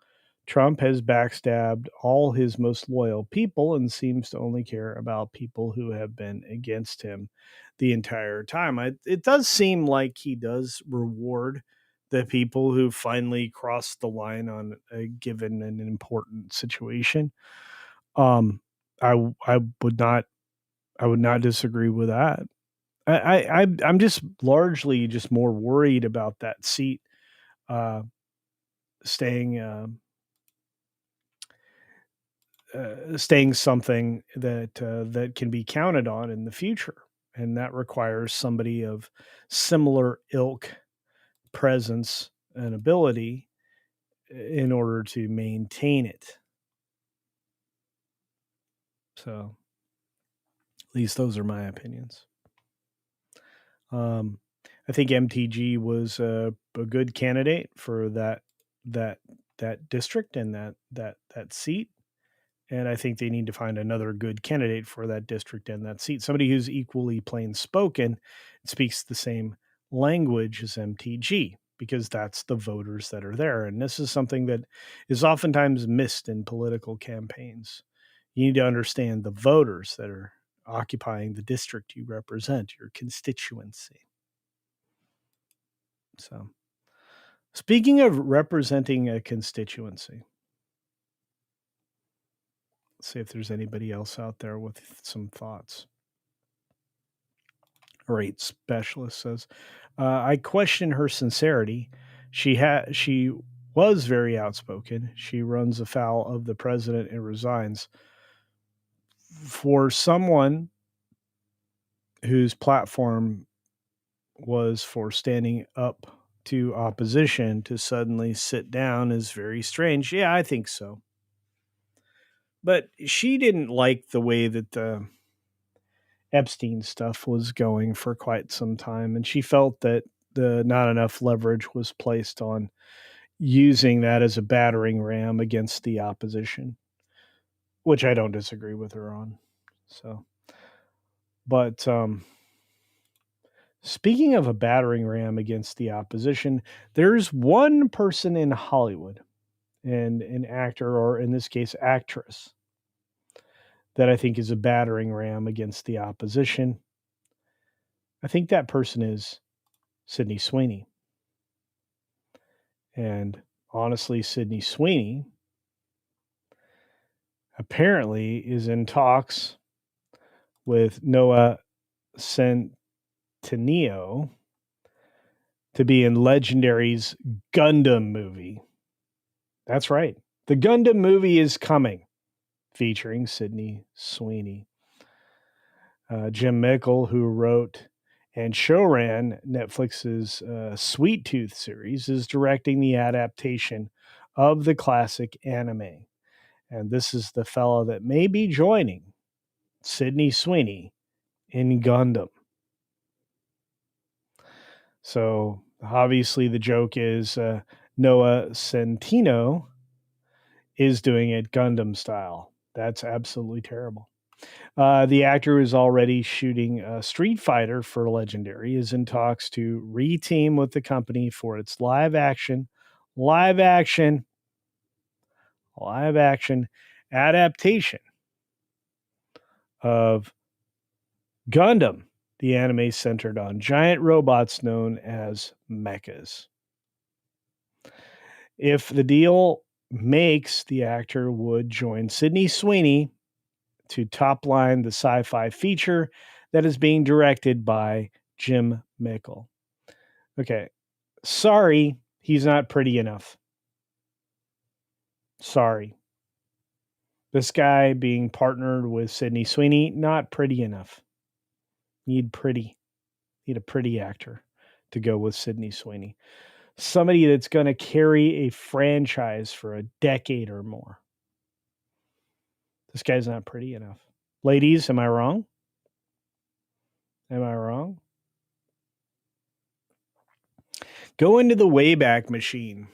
Trump has backstabbed all his most loyal people and seems to only care about people who have been against him the entire time. It does seem like he does reward the people who finally crossed the line on a given an important situation. I would not disagree with that. I'm just largely just more worried about that seat staying. Staying something that can be counted on in the future, and that requires somebody of similar ilk, presence, and ability in order to maintain it. So, at least those are my opinions. I think MTG was a good candidate for that district and that seat. And I think they need to find another good candidate for that district and that seat. Somebody who's equally plain spoken, speaks the same language as MTG, because that's the voters that are there. And this is something that is oftentimes missed in political campaigns. You need to understand the voters that are occupying the district you represent, your constituency. So, speaking of representing a constituency, let's see if there's anybody else out there with some thoughts. Rate specialist says, I question her sincerity. She was very outspoken. She runs afoul of the president and resigns. For someone whose platform was for standing up to opposition to suddenly sit down is very strange. Yeah, I think so. But she didn't like the way that the Epstein stuff was going for quite some time, and she felt that not enough leverage was placed on using that as a battering ram against the opposition, which I don't disagree with her on. So, but Speaking of a battering ram against the opposition, there's one person in Hollywood and an actor, or in this case, actress, that I think is a battering ram against the opposition. I think that person is Sydney Sweeney. And honestly, Sydney Sweeney apparently is in talks with Noah Centineo to be in Legendary's Gundam movie. That's right. The Gundam movie is coming, featuring Sydney Sweeney. Jim Mickle, who wrote and showran Netflix's Sweet Tooth series, is directing the adaptation of the classic anime. And this is the fellow that may be joining Sydney Sweeney in Gundam. So obviously the joke is Noah Centineo is doing it Gundam style. That's absolutely terrible. The actor who is already shooting Street Fighter for Legendary is in talks to re-team with the company for its live action adaptation of Gundam, the anime centered on giant robots known as mechas. If the deal makes, the actor would join Sydney Sweeney to top line the sci-fi feature that is being directed by Jim Mickle. Okay. Sorry, he's not pretty enough. Sorry. This guy being partnered with Sydney Sweeney, not pretty enough. Need a pretty actor to go with Sydney Sweeney. Somebody that's going to carry a franchise for a decade or more. This guy's not pretty enough. Ladies, am I wrong? Am I wrong? Go into the Wayback Machine.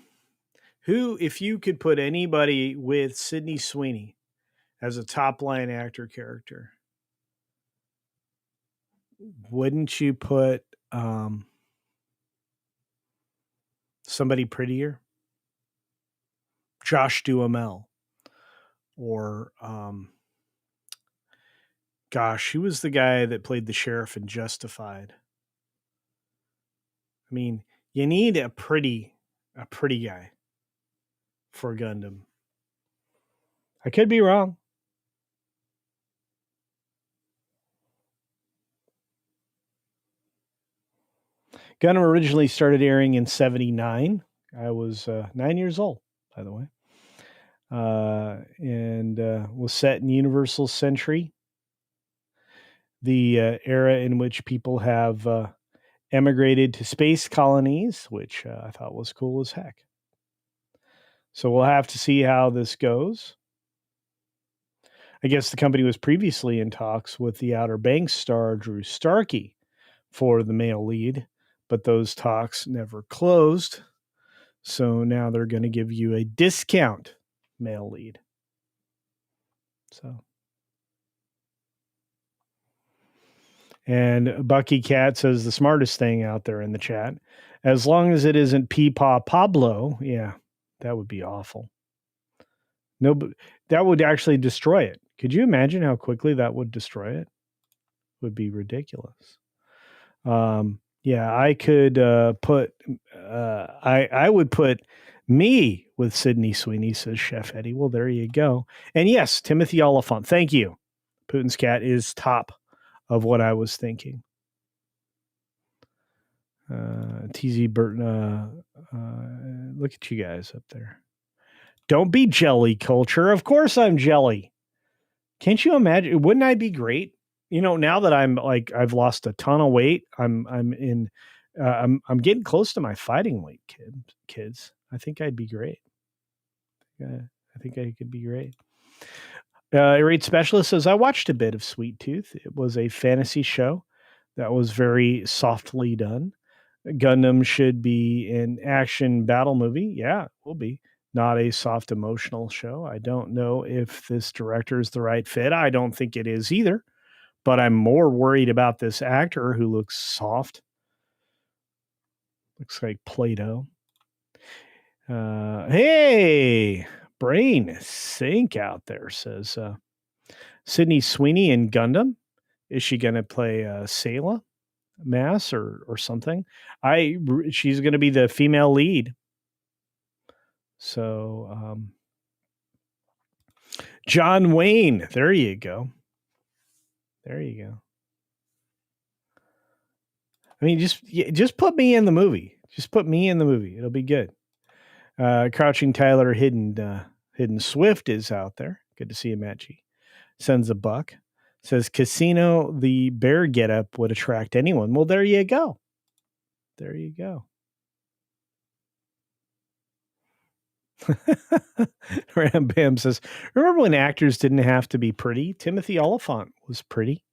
Who, if you could put anybody with Sydney Sweeney as a top line actor character, wouldn't you put somebody prettier? Josh Duhamel. Or, gosh, who was the guy that played the sheriff in Justified? I mean, you need a pretty guy for Gundam. I could be wrong. Gundam originally started airing in 1979. I was 9 years old, by the way. And was set in Universal Century, the era in which people have emigrated to space colonies, which I thought was cool as heck. So we'll have to see how this goes. I guess the company was previously in talks with the Outer Banks star Drew Starkey for the male lead, but those talks never closed. So now they're going to give you a discount male lead. So. And Bucky Cat says the smartest thing out there in the chat, as long as it isn't Peepaw Pablo, yeah, that would be awful. No, but that would actually destroy it. Could you imagine how quickly that would destroy it? Would be ridiculous. Yeah, I could put. I would put me with Sydney Sweeney, says Chef Eddie. Well, there you go. And yes, Timothy Oliphant. Thank you. Putin's Cat is top of what I was thinking. TZ Burton, look at you guys up there. Don't be jelly, Culture. Of course I'm jelly. Can't you imagine? Wouldn't I be great? You know, now that I'm like I've lost a ton of weight, I'm getting close to my fighting weight, kids. I think I'd be great. I think I could be great. Irate Specialist says, I watched a bit of Sweet Tooth. It was a fantasy show that was very softly done. Gundam should be an action battle movie. Yeah, it will be. Not a soft emotional show. I don't know if this director is the right fit. I don't think it is either. But I'm more worried about this actor who looks soft Looks like Play-Doh. Hey, Brain Sync out there says Sydney Sweeney in Gundam. Is she going to play Sayla Mass or something? She's going to be the female lead. So, John Wayne, there you go. There you go. I mean, just put me in the movie. Just put me in the movie. It'll be good. Crouching Tyler, Hidden Swift is out there. Good to see you, Matt G. Sends a buck. Says Casino, the bear getup would attract anyone. Well, there you go. There you go. Ram Bam says, remember when actors didn't have to be pretty? Timothy Oliphant was pretty.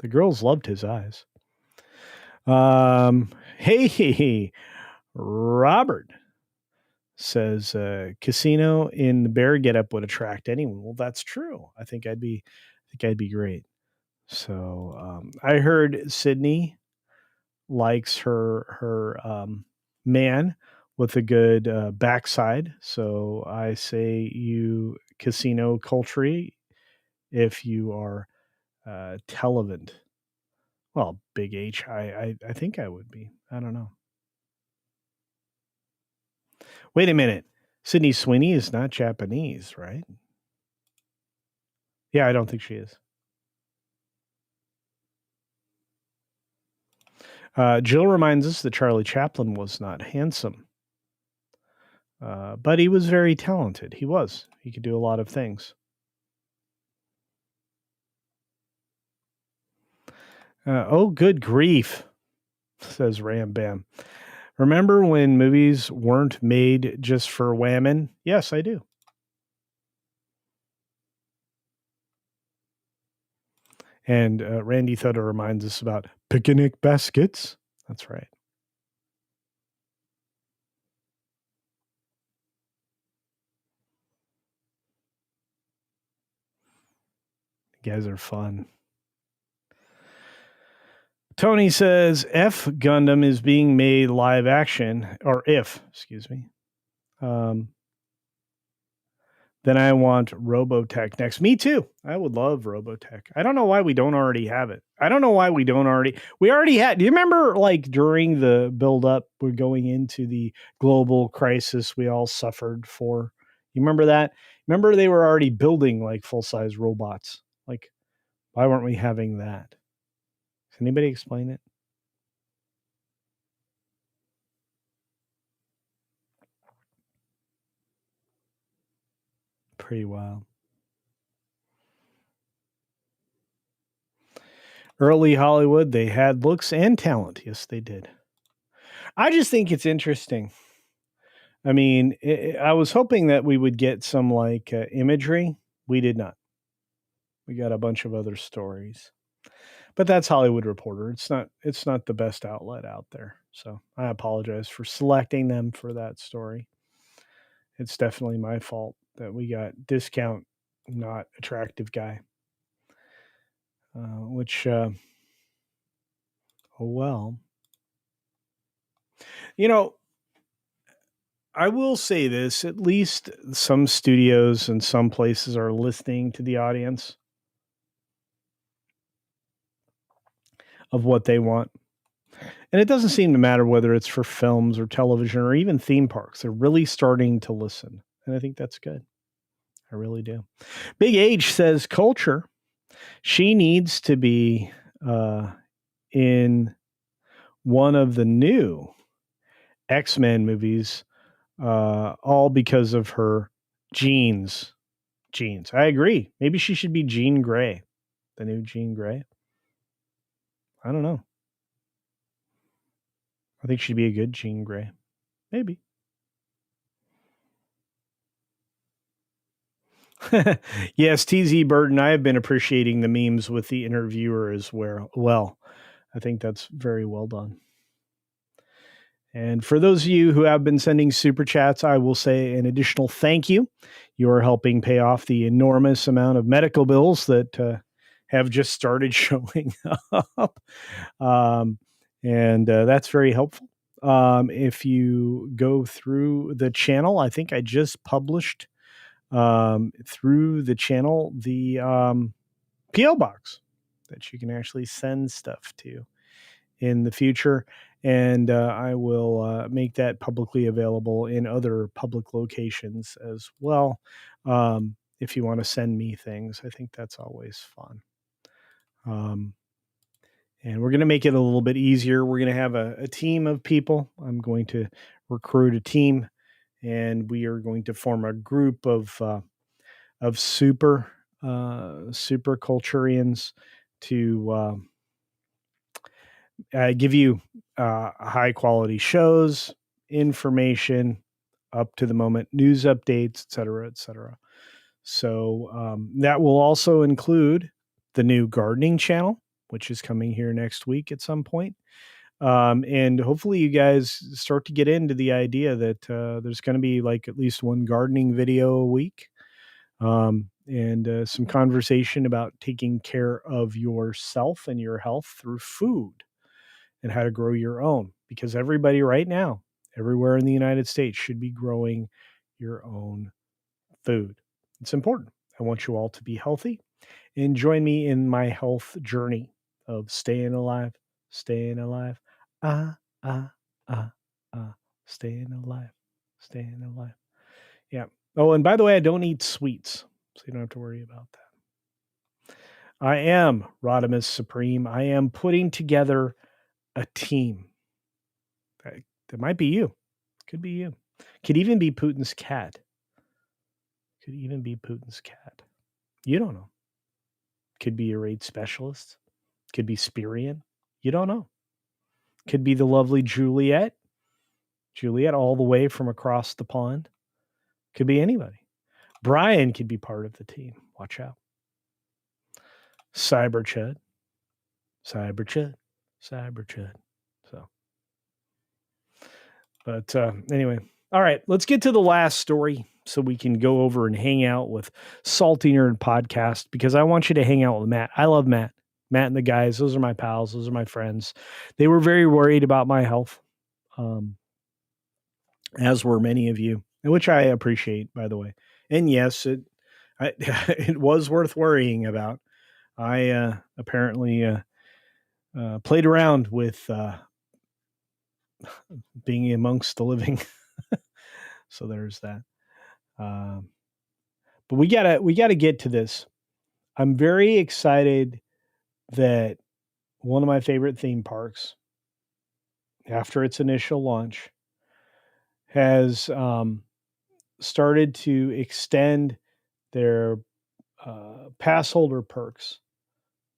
The girls loved his eyes. Hey, Robert says Casino in the bear getup would attract anyone. Well, that's true. I think I'd be great. So I heard Sydney likes her man with a good backside. So I say you Casino Culture if you are relevant. Well, Big H, I think I would be. I don't know. Wait a minute. Sydney Sweeney is not Japanese, right? Yeah, I don't think she is. Jill reminds us that Charlie Chaplin was not handsome, but he was very talented. He was. He could do a lot of things. Oh, good grief, says Ram Bam. Remember when movies weren't made just for women? Yes, I do. And Randy Thoda reminds us about picnic baskets. That's right. You guys are fun. Tony says F Gundam is being made live action, or if, excuse me. Then I want Robotech next. Me too. I would love Robotech. I don't know why we don't already have it. We already had. Do you remember like during the build up, we're going into the global crisis we all suffered for? You remember that? Remember they were already building like full-size robots. Like, why weren't we having that? Can anybody explain it? Pretty wild. Early Hollywood, they had looks and talent. Yes, they did. I just think it's interesting. I mean, I was hoping that we would get some like imagery. We did not. We got a bunch of other stories, but that's Hollywood Reporter. It's not the best outlet out there. So I apologize for selecting them for that story. It's definitely my fault that we got discount, not attractive guy. Oh well. You know, I will say this, at least some studios and some places are listening to the audience of what they want. And it doesn't seem to matter whether it's for films or television or even theme parks. They're really starting to listen. And I think that's good. I really do. Big H says culture. She needs to be in one of the new X-Men movies, all because of her jeans. I agree. Maybe she should be Jean Grey, the new Jean Grey. I don't know. I think she'd be a good Jean Grey. Maybe. Yes, TZ Burton. I have been appreciating the memes with the interviewer as well. I think that's very well done. And for those of you who have been sending super chats, I will say an additional thank you. You are helping pay off the enormous amount of medical bills that have just started showing up. And that's very helpful. If you go through the channel, I think I just published through the channel the PO box that you can actually send stuff to in the future. And I will make that publicly available in other public locations as well. If you want to send me things, I think that's always fun. And we're going to make it a little bit easier. We're going to have a team of people. I'm going to recruit a team, and we are going to form a group of super culturians to give you high quality shows, information, up to the moment news updates, et cetera, et cetera. So that will also include the new gardening channel, which is coming here next week at some point. And hopefully you guys start to get into the idea that there's going to be like at least one gardening video a week, and some conversation about taking care of yourself and your health through food and how to grow your own. Because everybody right now, everywhere in the United States, should be growing your own food. It's important. I want you all to be healthy and join me in my health journey of staying alive, staying alive. Ah, ah, ah, staying alive, staying alive. Yeah. Oh, and by the way, I don't eat sweets, so you don't have to worry about that. I am Rodimus Supreme. I am putting together a team. That might be you. Could be you. Could even be Putin's cat. Could even be Putin's cat. You don't know. Could be a raid specialist. Could be Spirian. You don't know. Could be the lovely Juliet. Juliet all the way from across the pond. Could be anybody. Brian could be part of the team. Watch out. Cyberchud. Cyberchud. Cyberchud. So, but anyway. All right, let's get to the last story so we can go over and hang out with Salty Nerd Podcast, because I want you to hang out with Matt. I love Matt. Matt and the guys, those are my pals. Those are my friends. They were very worried about my health, as were many of you, which I appreciate, by the way. And yes, it was worth worrying about. I apparently played around with being amongst the living. So there's that. But we gotta get to this. I'm very excited that one of my favorite theme parks, after its initial launch, has started to extend their pass holder perks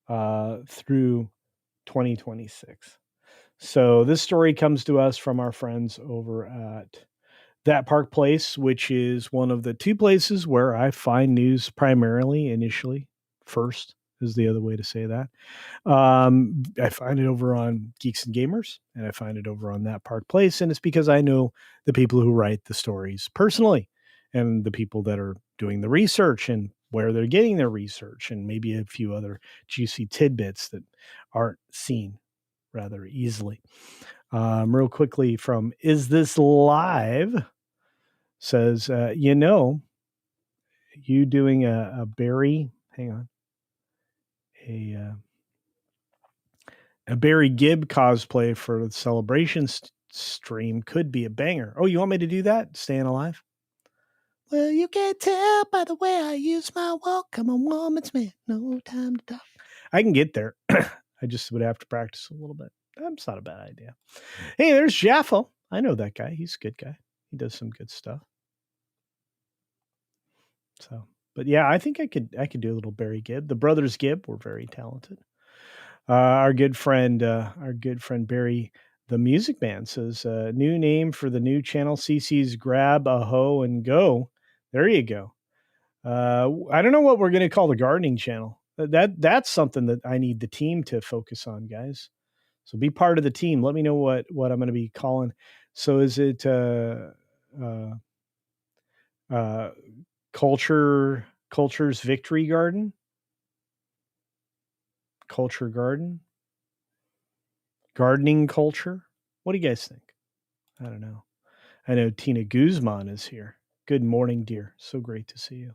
through 2026. So this story comes to us from our friends over at That Park Place, which is one of the two places where I find news primarily initially. First is the other way to say that. I find it over on Geeks and Gamers, and I find it over on That Park Place. And it's because I know the people who write the stories personally and the people that are doing the research and where they're getting their research, and maybe a few other juicy tidbits that aren't seen rather easily. Real quickly from Is This Live says, you doing a Barry, hang on, a Barry Gibb cosplay for the celebration stream could be a banger. Oh, you want me to do that? Staying alive? Well, you can't tell by the way I use my walk. I'm a woman's man. No time to talk. I can get there. I just would have to practice a little bit. That's not a bad idea. Hey, there's Jaffo. I know that guy. He's a good guy. He does some good stuff. So, but yeah, I think I could do a little Barry Gibb. The brothers Gibb were very talented. Our good friend Barry, the Music Man, says new name for the new channel. CC's Grab a Hoe and Go. There you go. I don't know what we're going to call the gardening channel. That's something that I need the team to focus on, guys. So be part of the team. Let me know what I'm going to be calling. So is it Culture's Victory Garden? Culture Garden? Gardening culture? What do you guys think? I don't know. I know Tina Guzman is here. Good morning, dear. So great to see you.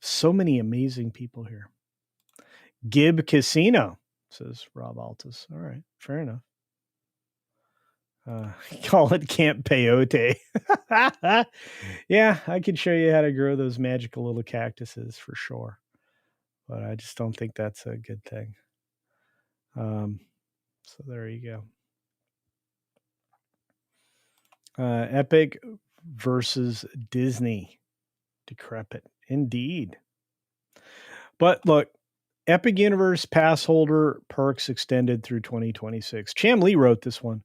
So many amazing people here. Gib Casino, says Rob Altus. All right, fair enough. Call it Camp Peyote. Yeah, I could show you how to grow those magical little cactuses for sure. But I just don't think that's a good thing. So there you go. Epic versus Disney. Decrepit. Indeed. But look, Epic Universe pass holder perks extended through 2026. Cham Lee wrote this one.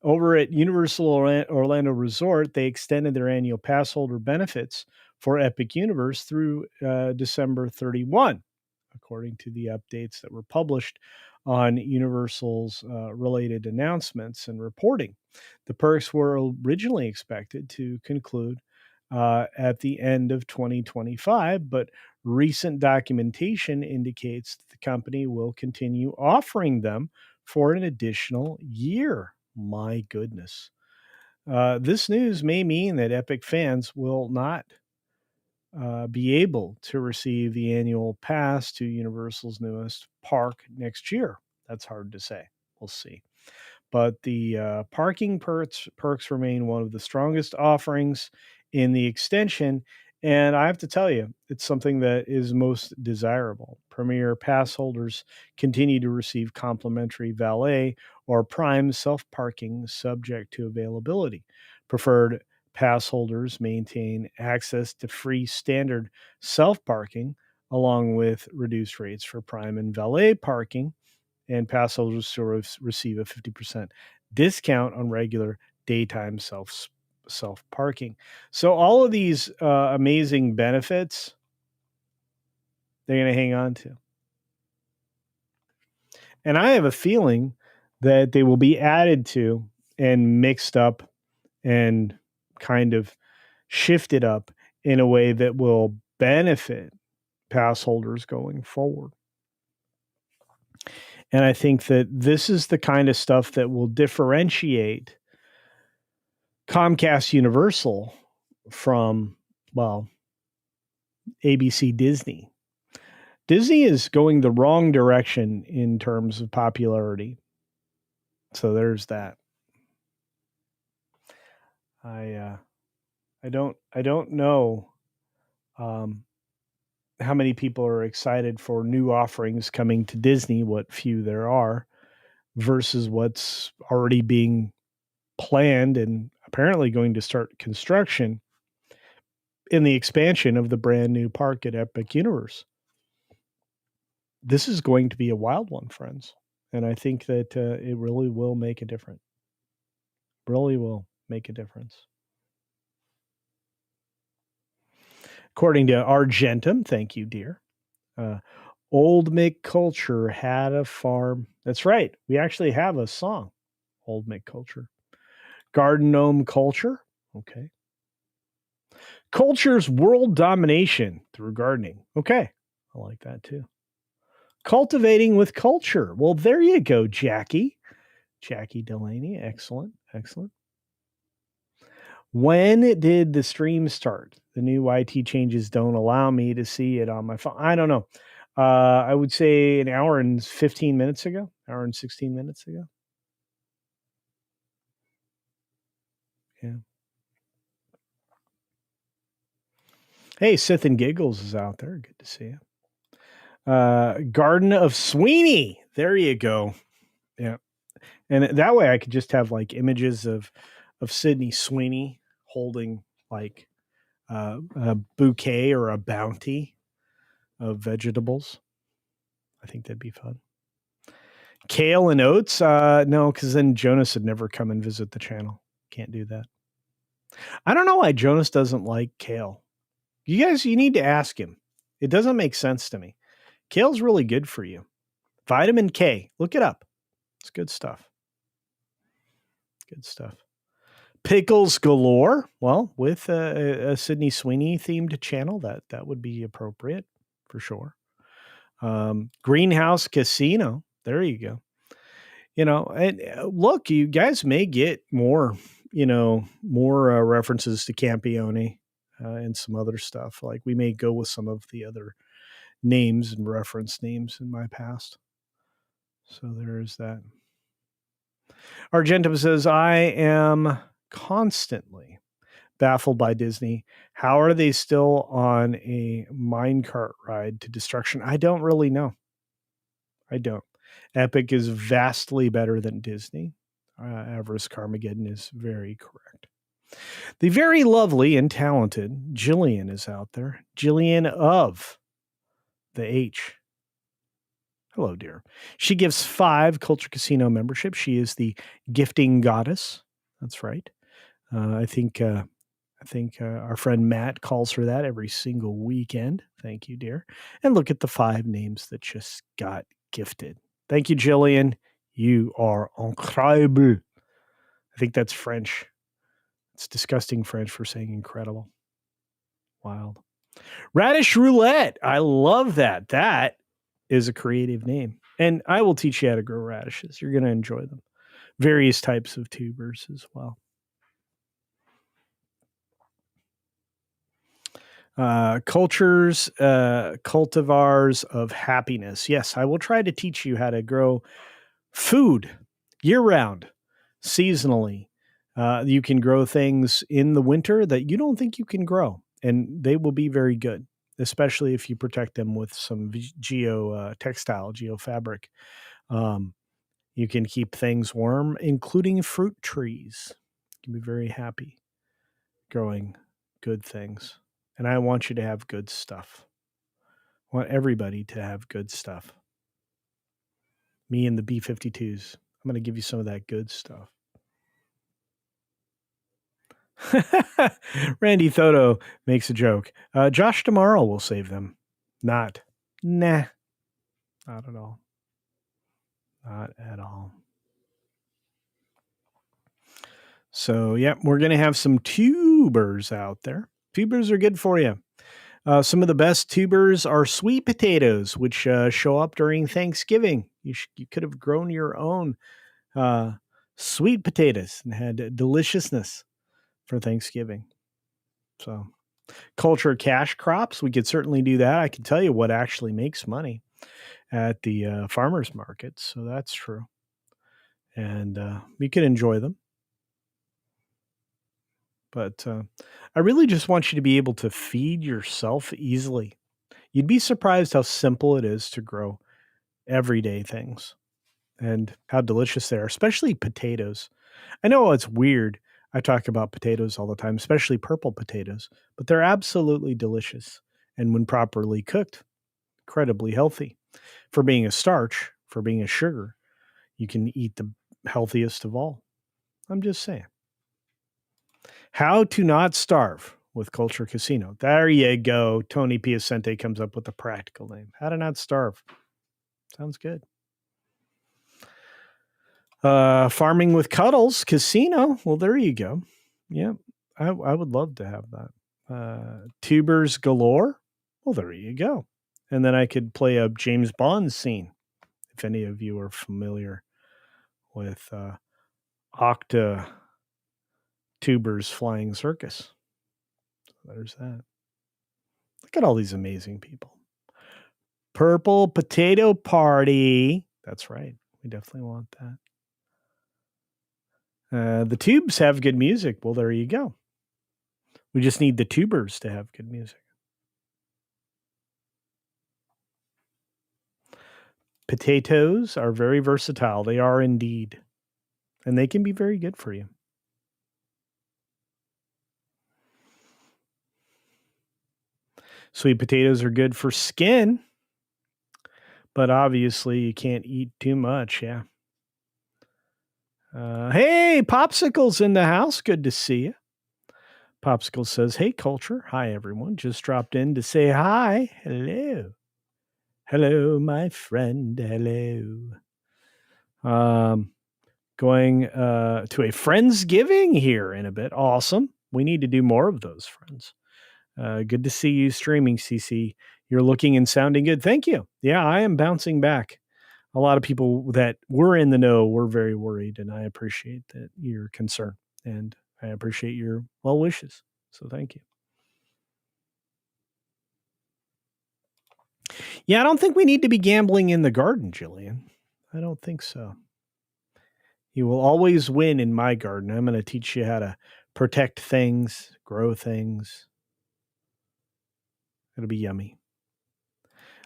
Over at Universal Orlando Resort, they extended their annual pass holder benefits for Epic Universe through December 31, according to the updates that were published on Universal's related announcements and reporting. The perks were originally expected to conclude at the end of 2025, but recent documentation indicates that the company will continue offering them for an additional year. My goodness. This news may mean that Epic fans will not be able to receive the annual pass to Universal's newest park next year. That's hard to say. We'll see. But the parking perks remain one of the strongest offerings in the extension. And I have to tell you, it's something that is most desirable. Premier pass holders continue to receive complimentary valet or prime self parking subject to availability. Preferred pass holders maintain access to free standard self parking along with reduced rates for prime and valet parking, and pass holders to receive a 50% discount on regular daytime self parking. So all of these amazing benefits, they're going to hang on to. And I have a feeling that they will be added to and mixed up and kind of shifted up in a way that will benefit pass holders going forward. And I think that this is the kind of stuff that will differentiate Comcast Universal from, well, ABC Disney. Disney is going the wrong direction in terms of popularity. So there's that. I don't know how many people are excited for new offerings coming to Disney, what few there are, versus what's already being planned and apparently going to start construction in the expansion of the brand new park at Epic Universe. This is going to be a wild one, friends. And I think that it really will make a difference. Really will make a difference. According to Argentum, thank you, dear. Old Mick Culture had a farm. That's right. We actually have a song, Old Mick Culture. Garden Gnome Culture. Okay. Culture's world domination through gardening. Okay. I like that too. Cultivating with culture. Well, there you go, Jackie. Jackie Delaney. Excellent. Excellent. When did the stream start? The new YT changes don't allow me to see it on my phone. I don't know. I would say an hour and 15 minutes ago, hour and 16 minutes ago. Yeah. Hey, Sith and Giggles is out there. Good to see you. Garden of Sweeney. There you go. Yeah. And that way I could just have like images of Sydney Sweeney holding like a bouquet or a bounty of vegetables. I think that'd be fun. Kale and oats? No, because then Jonas would never come and visit the channel. Can't do that. I don't know why Jonas doesn't like kale. You guys, you need to ask him. It doesn't make sense to me. Kale's really good for you. Vitamin K. Look it up. It's good stuff. Good stuff. Pickles galore. Well, with a Sydney Sweeney themed channel, that would be appropriate for sure. Greenhouse Casino. There you go. You know, and look, you guys may get more more references to Campione and some other stuff. Like we may go with some of the other names and reference names in my past. So there is that. Argentum says, I am constantly baffled by Disney. How are they still on a minecart ride to destruction? I don't really know. I don't. Epic is vastly better than Disney. Avarice Carmageddon is very correct. The very lovely and talented Jillian is out there. Jillian of the H. Hello, dear. She gives 5 Culture Casino memberships. She is the gifting goddess. That's right. I think our friend Matt calls her that every single weekend. Thank you, dear. And look at the 5 names that just got gifted. Thank you, Jillian. You are incroyable. I think that's French. It's disgusting French for saying incredible. Wild. Radish Roulette. I love that. That is a creative name. And I will teach you how to grow radishes. You're going to enjoy them. Various types of tubers as well. Cultures, cultivars of happiness. Yes, I will try to teach you how to grow food year-round, seasonally. You can grow things in the winter that you don't think you can grow, and they will be very good, especially if you protect them with some geofabric. You can keep things warm, including fruit trees. You can be very happy growing good things. And I want you to have good stuff. I want everybody to have good stuff. Me and the B-52s. I'm going to give you some of that good stuff. Randy Thoto makes a joke. Josh tomorrow will save them. Not. Nah. Not at all. Not at all. So, yeah, we're going to have some tubers out there. Tubers are good for you. Some of the best tubers are sweet potatoes, which show up during Thanksgiving. You could have grown your own sweet potatoes and had deliciousness for Thanksgiving. So, culture cash crops, we could certainly do that. I can tell you what actually makes money at the farmers markets. So that's true. And you can enjoy them. But I really just want you to be able to feed yourself easily. You'd be surprised how simple it is to grow everyday things and how delicious they are, especially potatoes. I know it's weird. I talk about potatoes all the time, especially purple potatoes, but they're absolutely delicious. And when properly cooked, incredibly healthy. For being a starch, for being a sugar, you can eat the healthiest of all. I'm just saying. How to not starve with Culture Casino. There you go. Tony Piacente comes up with the practical name. How to not starve. Sounds good. Farming with Cuddles Casino. Well, there you go. Yeah, I would love to have that. Tubers galore. Well, there you go. And then I could play a James Bond scene, if any of you are familiar with Octa Tubers Flying Circus. So there's that. Look at all these amazing people. Purple Potato Party. That's right. We definitely want that. The tubes have good music. Well, there you go. We just need the tubers to have good music. Potatoes are very versatile. They are indeed. And they can be very good for you. Sweet potatoes are good for skin. But obviously, you can't eat too much. Yeah. Hey, Popsicle's in the house. Good to see you. Popsicle says, hey, Culture. Hi, everyone. Just dropped in to say hi. Hello. Hello, my friend. Hello. Going to a Friendsgiving here in a bit. Awesome. We need to do more of those, friends. Good to see you streaming, CC. You're looking and sounding good. Thank you. Yeah, I am bouncing back. A lot of people that were in the know were very worried, and I appreciate that your concern. and I appreciate your well wishes. So thank you. Yeah, I don't think we need to be gambling in the garden, Jillian. I don't think so. You will always win in my garden. I'm going to teach you how to protect things, grow things. It'll be yummy.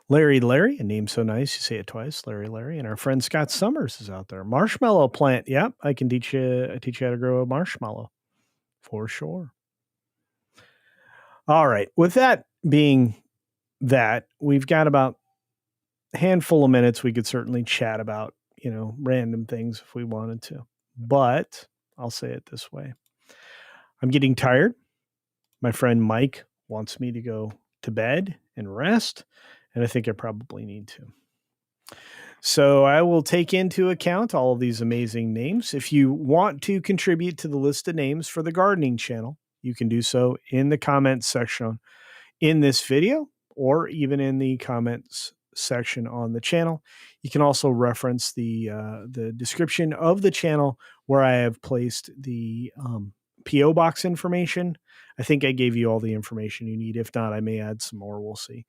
Larry, a name so nice, you say it twice. Larry, and our friend Scott Summers is out there. Marshmallow plant. Yep, I can teach you how to grow a marshmallow for sure. All right. With that being that, we've got about a handful of minutes. We could certainly chat about, random things if we wanted to. But I'll say it this way. I'm getting tired. My friend Mike wants me to go to bed and rest, and I think I probably need to. So I will take into account all of these amazing names. If you want to contribute to the list of names for the gardening channel, you can do so in the comments section in this video or even in the comments section on the channel. You can also reference the description of the channel where I have placed the PO box information. I think I gave you all the information you need. If not, I may add some more. We'll see.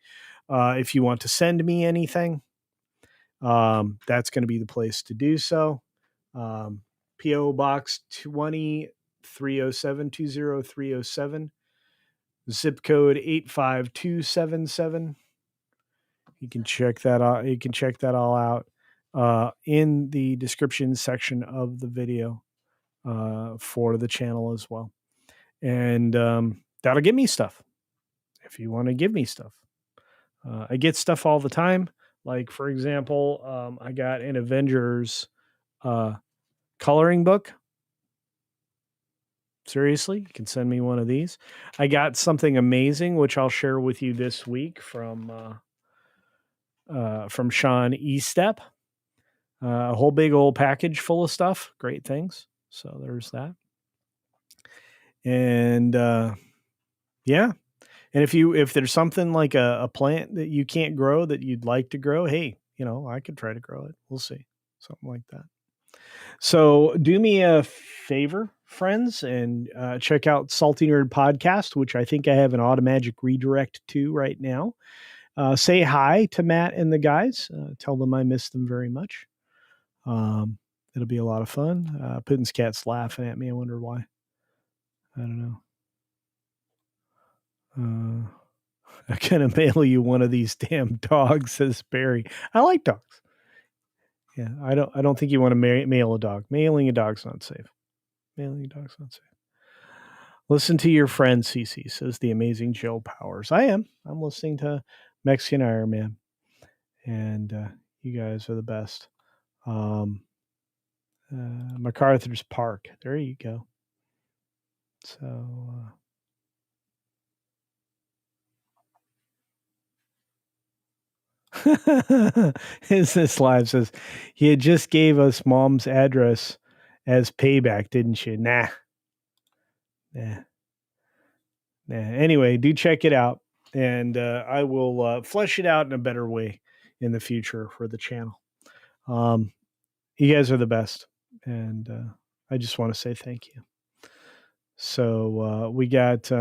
If you want to send me anything, that's going to be the place to do so. PO Box 20307 zip code 85277. You can check that out. You can check that all out in the description section of the video for the channel as well. And that'll get me stuff if you want to give me stuff. I get stuff all the time. Like, for example, I got an Avengers coloring book. Seriously, you can send me one of these. I got something amazing, which I'll share with you this week from Sean Estep. A whole big old package full of stuff. Great things. So there's that. And yeah. And if there's something like a plant that you can't grow that you'd like to grow, hey, I could try to grow it. We'll see. Something like that. So do me a favor, friends, and check out Salty Nerd Podcast, which I think I have an automatic redirect to right now. Say hi to Matt and the guys. Tell them I miss them very much. It'll be a lot of fun. Putin's cat's laughing at me. I wonder why. I don't know. I'm going to mail you one of these damn dogs, says Barry. I like dogs. Yeah, I don't think you want to mail a dog. Mailing a dog's not safe. Listen to your friend, Cece, says the amazing Joe Powers. I'm listening to Mexican Iron Man. And you guys are the best. MacArthur's Park. There you go. So... Business Live says, he had just gave us mom's address as payback, didn't you? Nah. Anyway, do check it out. And I will flesh it out in a better way in the future for the channel. You guys are the best. And I just want to say thank you. So we got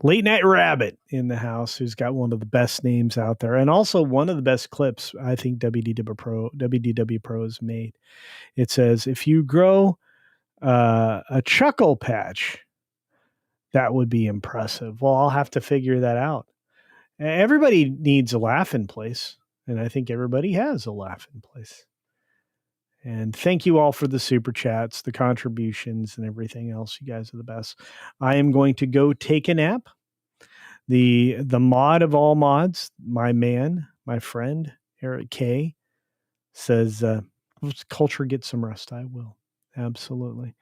Late Night Rabbit in the house, who's got one of the best names out there, and also one of the best clips I think WDW Pro has made. It says, if you grow a chuckle patch, that would be impressive. Well, I'll have to figure that out. Everybody needs a laughing place, and I think everybody has a laughing place. And thank you all for the super chats, the contributions, and everything else. You guys are the best. I am going to go take a nap. The mod of all mods, my friend, Eric K, says, culture, get some rest. I will. Absolutely.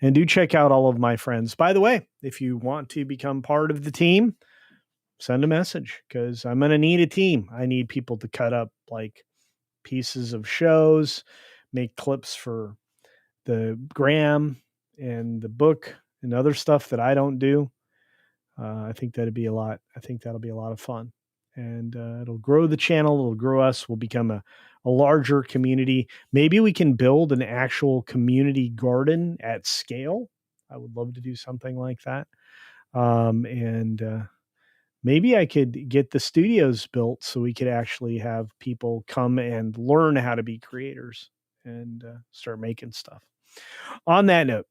And do check out all of my friends. By the way, if you want to become part of the team, send a message, because I'm going to need a team. I need people to cut up like pieces of shows, make clips for the gram and the book and other stuff that I don't do. I think that'll be a lot of fun. and it'll grow the channel. It'll grow us. We'll become a larger community. Maybe we can build an actual community garden at scale. I would love to do something like that. And maybe I could get the studios built so we could actually have people come and learn how to be creators and start making stuff. On that note,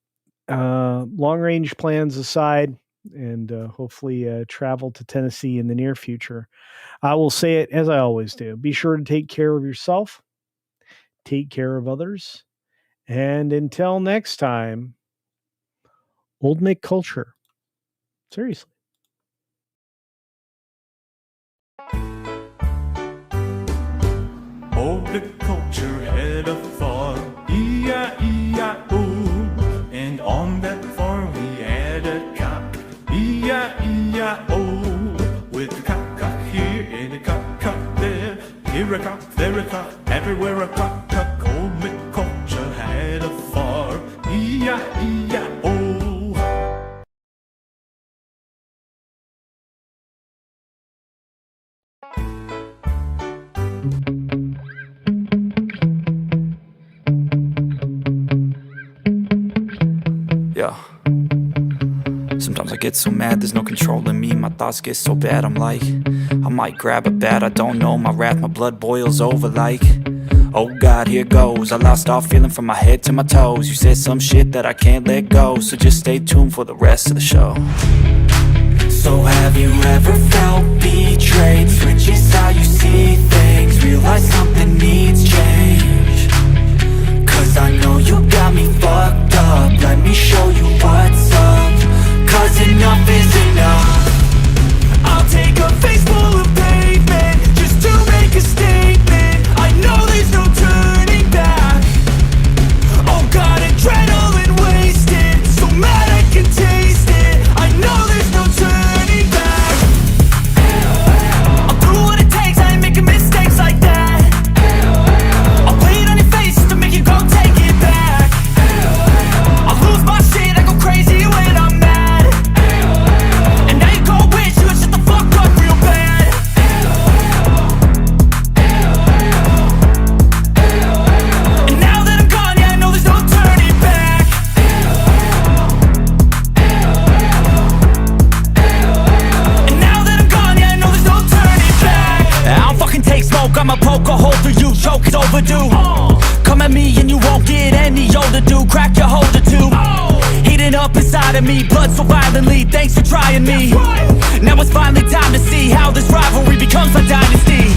long range plans aside, and hopefully travel to Tennessee in the near future, I will say it as I always do. Be sure to take care of yourself, take care of others, and until next time, Old Mick Culture. Seriously. Old Mick Culture had a farm, E-I-E-I-O. And on that farm he had a cock, E-I-E-I-O. With a cock here and a cock there. Here a cock, there a cock, everywhere a cock. Old Mick Culture had a farm, E-I-E-I-O. Yeah. Sometimes I get so mad, there's no controlling me. My thoughts get so bad, I'm like, I might grab a bat, I don't know. My wrath, my blood boils over like, oh God, here goes. I lost all feeling from my head to my toes. You said some shit that I can't let go, so just stay tuned for the rest of the show. So have you ever felt betrayed? Switches how you see things, realize something needs change. Cause I know you got me fucked up. Let me show you what's up. Cause enough is enough. I'll take a face full of pavement just to make a statement. I know there's no turning back. Oh God, adrenaline wasted, so mad I can taste it. I know there's no turning back. I'll do what it takes, I ain't making mistakes like that. I'll play it on your face just to make you go take it back. I'll lose my shit, I go crazy when I'm mad. And now you go wish you would shut the fuck up real bad. And now that I'm gone, yeah, I know there's no turning back. And now that I'm gone, yeah, I know there's no turning back. I don't fucking take smoke, I'ma poke a hole through you, choke it overdue. Come at me and you won't get any older, dude. Crack your holder too. Heating up inside of me, blood so violently. Thanks for trying me. Now it's finally time to see how this rivalry becomes a dynasty.